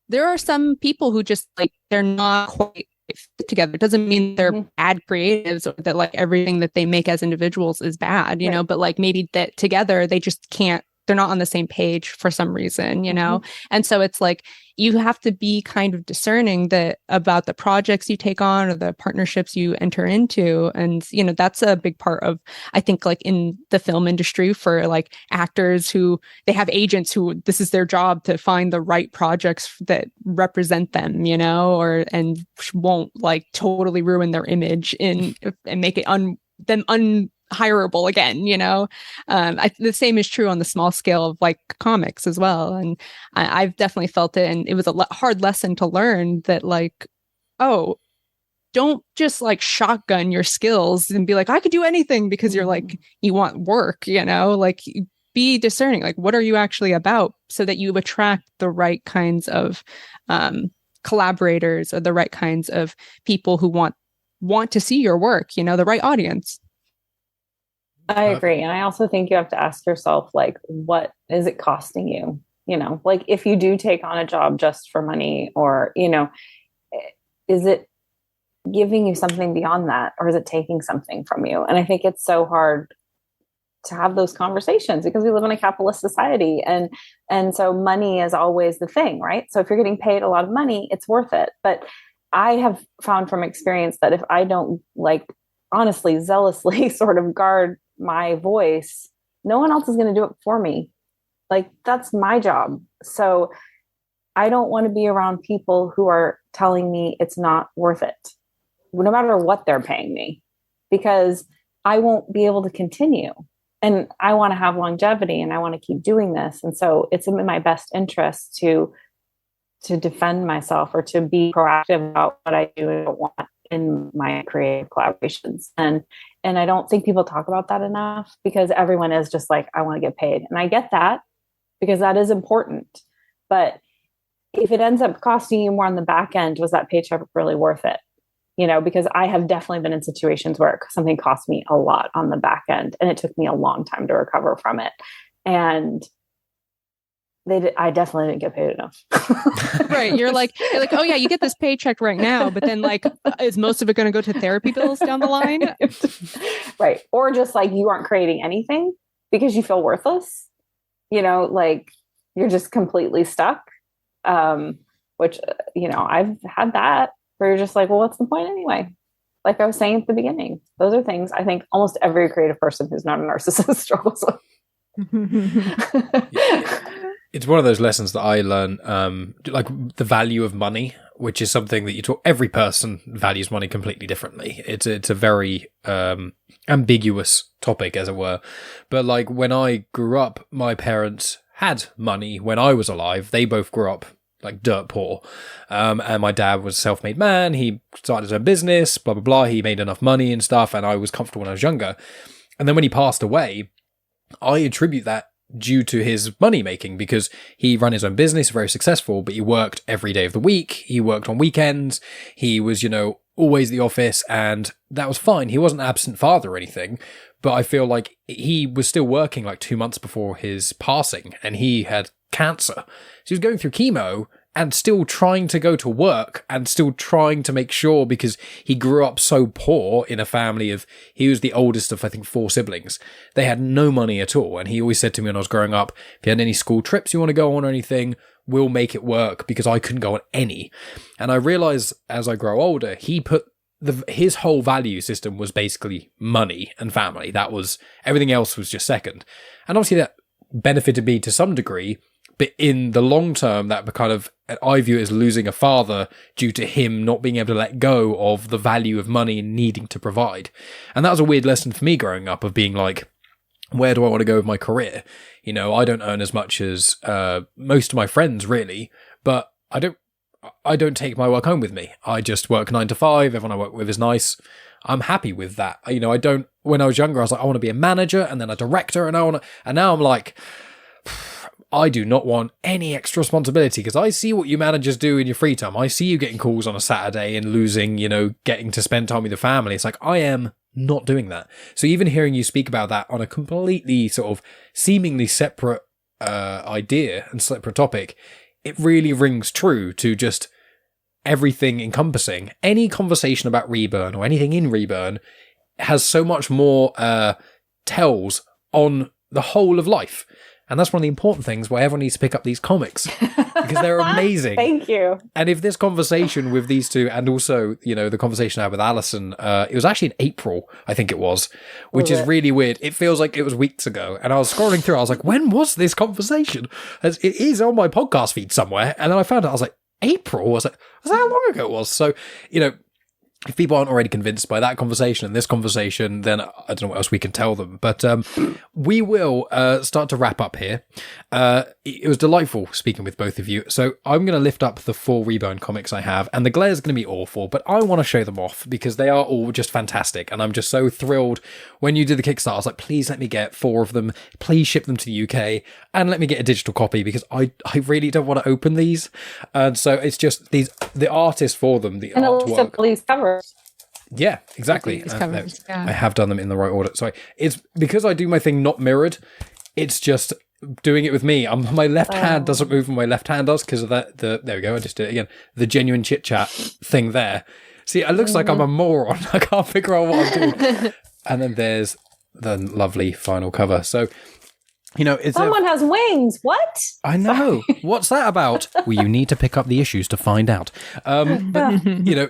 there are some people who just like, they're not quite fit together. It doesn't mean they're bad creatives or that like everything that they make as individuals is bad, you know, but like maybe that together they just can't, they're not on the same page for some reason, you know? And so it's like, you have to be kind of discerning about the projects you take on or the partnerships you enter into. And, you know, that's a big part of, I think, like in the film industry for like actors who they have agents who this is their job to find the right projects that represent them, you know, and won't like totally ruin their image and make it unhireable again, you know. The same is true on the small scale of like comics as well, and I've definitely felt it, and it was a hard lesson to learn that like, oh, don't just like shotgun your skills and be like, I could do anything because you're like, you want work, you know, like be discerning, like what are you actually about, so that you attract the right kinds of collaborators or the right kinds of people who want to see your work, you know, the right audience. I agree. And I also think you have to ask yourself, like, what is it costing you? You know, like if you do take on a job just for money, or, you know, is it giving you something beyond that, or is it taking something from you? And I think it's so hard to have those conversations because we live in a capitalist society, and so money is always the thing, right? So if you're getting paid a lot of money, it's worth it. But I have found from experience that if I don't like honestly zealously sort of guard my voice, no one else is going to do it for me. Like that's my job. So I don't want to be around people who are telling me it's not worth it, no matter what they're paying me, because I won't be able to continue. And I want to have longevity and I want to keep doing this. And so it's in my best interest to defend myself or to be proactive about what I do and don't want in my creative collaborations. And I don't think people talk about that enough, because everyone is just like, I want to get paid. And I get that, because that is important. But if it ends up costing you more on the back end, was that paycheck really worth it? You know, because I have definitely been in situations where something cost me a lot on the back end and it took me a long time to recover from it. And I definitely didn't get paid enough. Right. You're like, oh yeah, you get this paycheck right now, but then like, is most of it going to go to therapy bills down the line? Right. Or just like you aren't creating anything because you feel worthless, you know, like you're just completely stuck. Which, you know, I've had that where you're just like, well, what's the point anyway? Like I was saying at the beginning, those are things I think almost every creative person who's not a narcissist struggles with. It's one of those lessons that I learn, like the value of money, which is something that you talk. Every person values money completely differently. It's a very ambiguous topic, as it were. But like when I grew up, my parents had money when I was alive. They both grew up like dirt poor, and my dad was a self-made man. He started his own business, blah blah blah. He made enough money and stuff, and I was comfortable when I was younger. And then when he passed away, I attribute that due to his money making, because he ran his own business, very successful, but he worked every day of the week. He worked on weekends. He was, you know, always at the office, and that was fine. He wasn't an absent father or anything, but I feel like he was still working like 2 months before his passing, and he had cancer. So he was going through chemo and still trying to go to work and still trying to make sure, because he grew up so poor in a family of, he was the oldest of, I think, 4 siblings. They had no money at all. And he always said to me when I was growing up, if you had any school trips you want to go on or anything, we'll make it work, because I couldn't go on any. And I realized as I grow older, he put his whole value system was basically money and family. That was, everything else was just second. And obviously that benefited me to some degree, but in the long term, that kind of, I view it as losing a father due to him not being able to let go of the value of money and needing to provide. And that was a weird lesson for me growing up, of being like, where do I want to go with my career? You know, I don't earn as much as most of my friends really, but I don't take my work home with me. I just work 9 to 5. Everyone I work with is nice. I'm happy with that. You know, when I was younger, I was like, I want to be a manager and then a director, and now I'm like, I do not want any extra responsibility, because I see what you managers do in your free time. I see you getting calls on a Saturday and losing, you know, getting to spend time with your family. It's like, I am not doing that. So even hearing you speak about that on a completely sort of seemingly separate idea and separate topic, it really rings true to just everything encompassing. Any conversation about Reburn or anything in Reburn has so much more tells on the whole of life. And that's one of the important things why everyone needs to pick up these comics, because they're amazing. Thank you. And if this conversation with these two, and also, the conversation I had with Alyson, it was actually in April, I think it was, which is really weird. It feels like it was weeks ago. And I was scrolling through, I was like, when was this conversation? It is on my podcast feed somewhere. And then I found out, I was like, April? I was like, was that how long ago it was? So, if people aren't already convinced by that conversation and this conversation, then I don't know what else we can tell them. But we will start to wrap up here. It was delightful speaking with both of you. So I'm going to lift up the 4 Reburn comics I have, and the glare is going to be awful, but I want to show them off because they are all just fantastic. And I'm just so thrilled when you did the Kickstarter. I was like, please let me get 4 of them. Please ship them to the UK and let me get a digital copy, because I really don't want to open these. And so it's just the artist for them, the artwork. Elise covers. Yeah, exactly. Covers, yeah. I have done them in the right order. Sorry, it's because I do my thing not mirrored. It's just doing it with me. My left hand doesn't move when my left hand does because of that. There we go. I just did it again. The genuine Chit-Chat thing there. See, it looks like I'm a moron. I can't figure out what I'm doing. And then there's the lovely final cover. So, it's someone has wings. What? I know. What's that about? Well, you need to pick up the issues to find out. But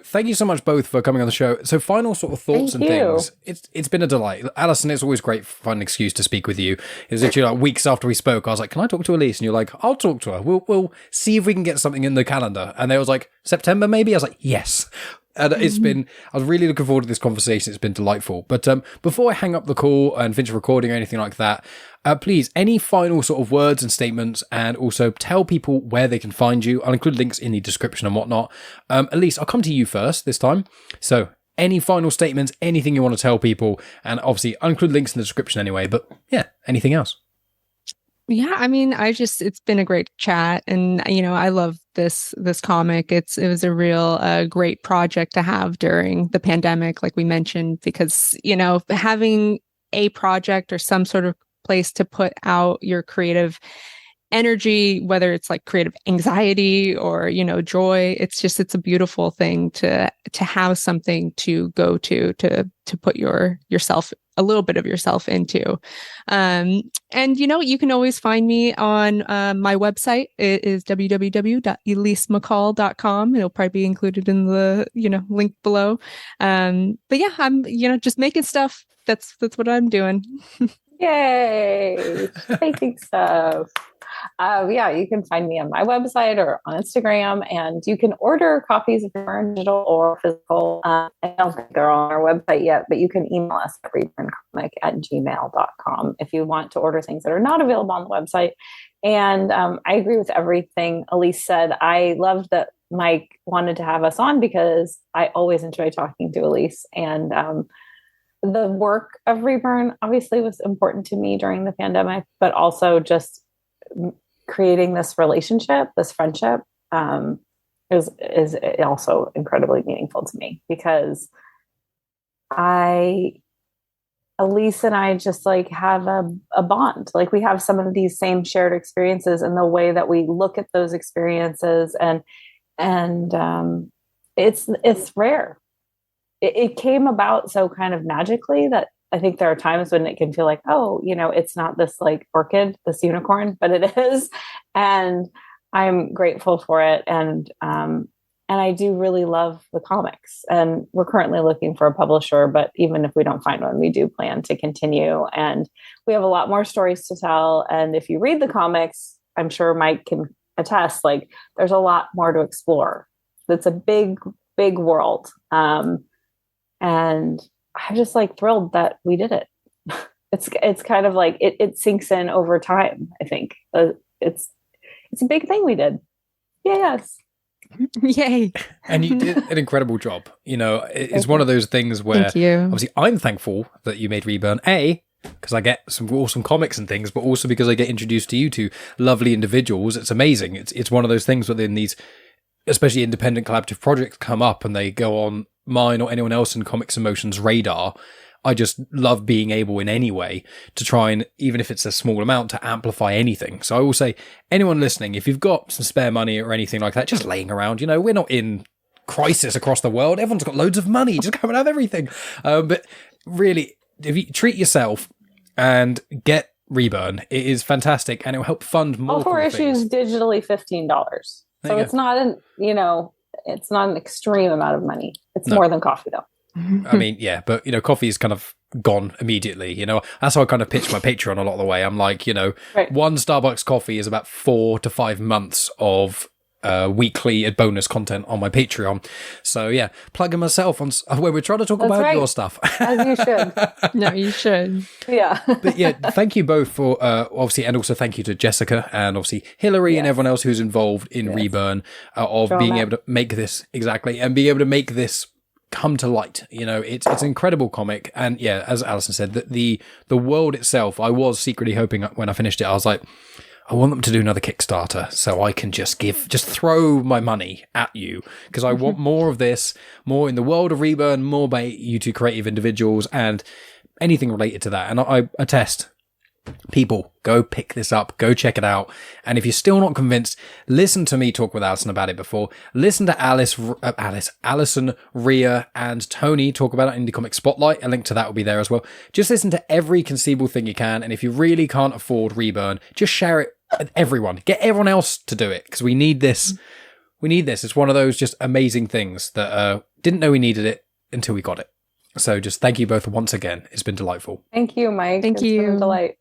thank you so much both for coming on the show. So, final sort of thoughts and things. It's been a delight, Alyson. It's always great to find an excuse to speak with you. It was literally like weeks after we spoke. I was like, "Can I talk to Elise?" And you're like, "I'll talk to her. We'll see if we can get something in the calendar." And they was like, "September, maybe." I was like, "Yes." And I was really looking forward to this conversation. It's been delightful. But before I hang up the call and finish recording or anything like that, please, any final sort of words and statements, and also tell people where they can find you. I'll include links in the description and whatnot. Elise, I'll come to you first this time. So any final statements, anything you want to tell people, and obviously I'll include links in the description anyway. But yeah, anything else? Yeah, I mean, it's been a great chat, and I love this comic. It was a real great project to have during the pandemic, like we mentioned, because having a project or some sort of place to put out your creative energy, whether it's like creative anxiety or joy, it's a beautiful thing to have something to go to put yourself, a little bit of yourself into. And you can always find me on my website. It is www.elisemccall.com. It'll probably be included in the link below. But yeah, I'm just making stuff. That's what I'm doing. Yay! Making stuff. Yeah, you can find me on my website or on Instagram, and you can order copies if you're digital or physical. I don't think they're on our website yet, but you can email us at reburncomic@gmail.com if you want to order things that are not available on the website. And I agree with everything Elise said. I love that Mike wanted to have us on because I always enjoy talking to Elise, and the work of Reburn obviously was important to me during the pandemic, but also just creating this relationship, this friendship, is also incredibly meaningful to me, because Elise and I just like have a bond. Like, we have some of these same shared experiences, and the way that we look at those experiences, and it's rare. It came about so kind of magically that I think there are times when it can feel like, oh, it's not this like orchid, this unicorn, but it is. And I'm grateful for it. And I do really love the comics, and we're currently looking for a publisher, but even if we don't find one, we do plan to continue. And we have a lot more stories to tell. And if you read the comics, I'm sure Mike can attest, like, there's a lot more to explore. It's a big, big world. And I'm just like thrilled that we did it. It's kind of like it sinks in over time. I think it's a big thing we did. Yes. Yay. And you did an incredible job. It's one of those things where obviously I'm thankful that you made Reburn, because I get some awesome comics and things, but also because I get introduced to you two lovely individuals. It's amazing. It's one of those things within these, especially independent collaborative projects, come up and they go on mine or anyone else in Comics Emotions radar. I just love being able in any way to try and, even if it's a small amount, to amplify anything. So I will say, anyone listening, if you've got some spare money or anything like that, just laying around, we're not in crisis across the world. Everyone's got loads of money. Just come and have everything. But really, if you treat yourself and get Reburn, it is fantastic, and it will help fund more. All 4 issues digitally $15. So it's not it's not an extreme amount of money. It's more than coffee, though. I mean, yeah, but coffee is kind of gone immediately. That's how I kind of pitch my Patreon a lot of the way. I'm like, right. One Starbucks coffee is about 4 to 5 months of weekly bonus content on my Patreon. So yeah, plugging myself on where we're trying to talk about your stuff. As you should. No, you should. Yeah. But yeah, thank you both for obviously, and also thank you to Jessica and obviously Hillary and everyone else who's involved in Reburn of being able to make this and being able to make this come to light. It's an incredible comic, and yeah, as Alison said, the world itself, I was secretly hoping when I finished it, I was like, I want them to do another Kickstarter so I can just throw my money at you, because I want more of this, more in the world of Reburn, more by you two creative individuals and anything related to that. And I attest, people, go pick this up, go check it out. And if you're still not convinced, listen to me talk with Alison about it before. Listen to Alison, Rhea, and Tony talk about it in Indie Comic Spotlight. A link to that will be there as well. Just listen to every conceivable thing you can. And if you really can't afford Reburn, just share it with everyone. Get everyone else to do it, because we need this. We need this. It's one of those just amazing things that didn't know we needed it until we got it. So just thank you both once again. It's been delightful. Thank you, Mike. Thank you. It's been a delight.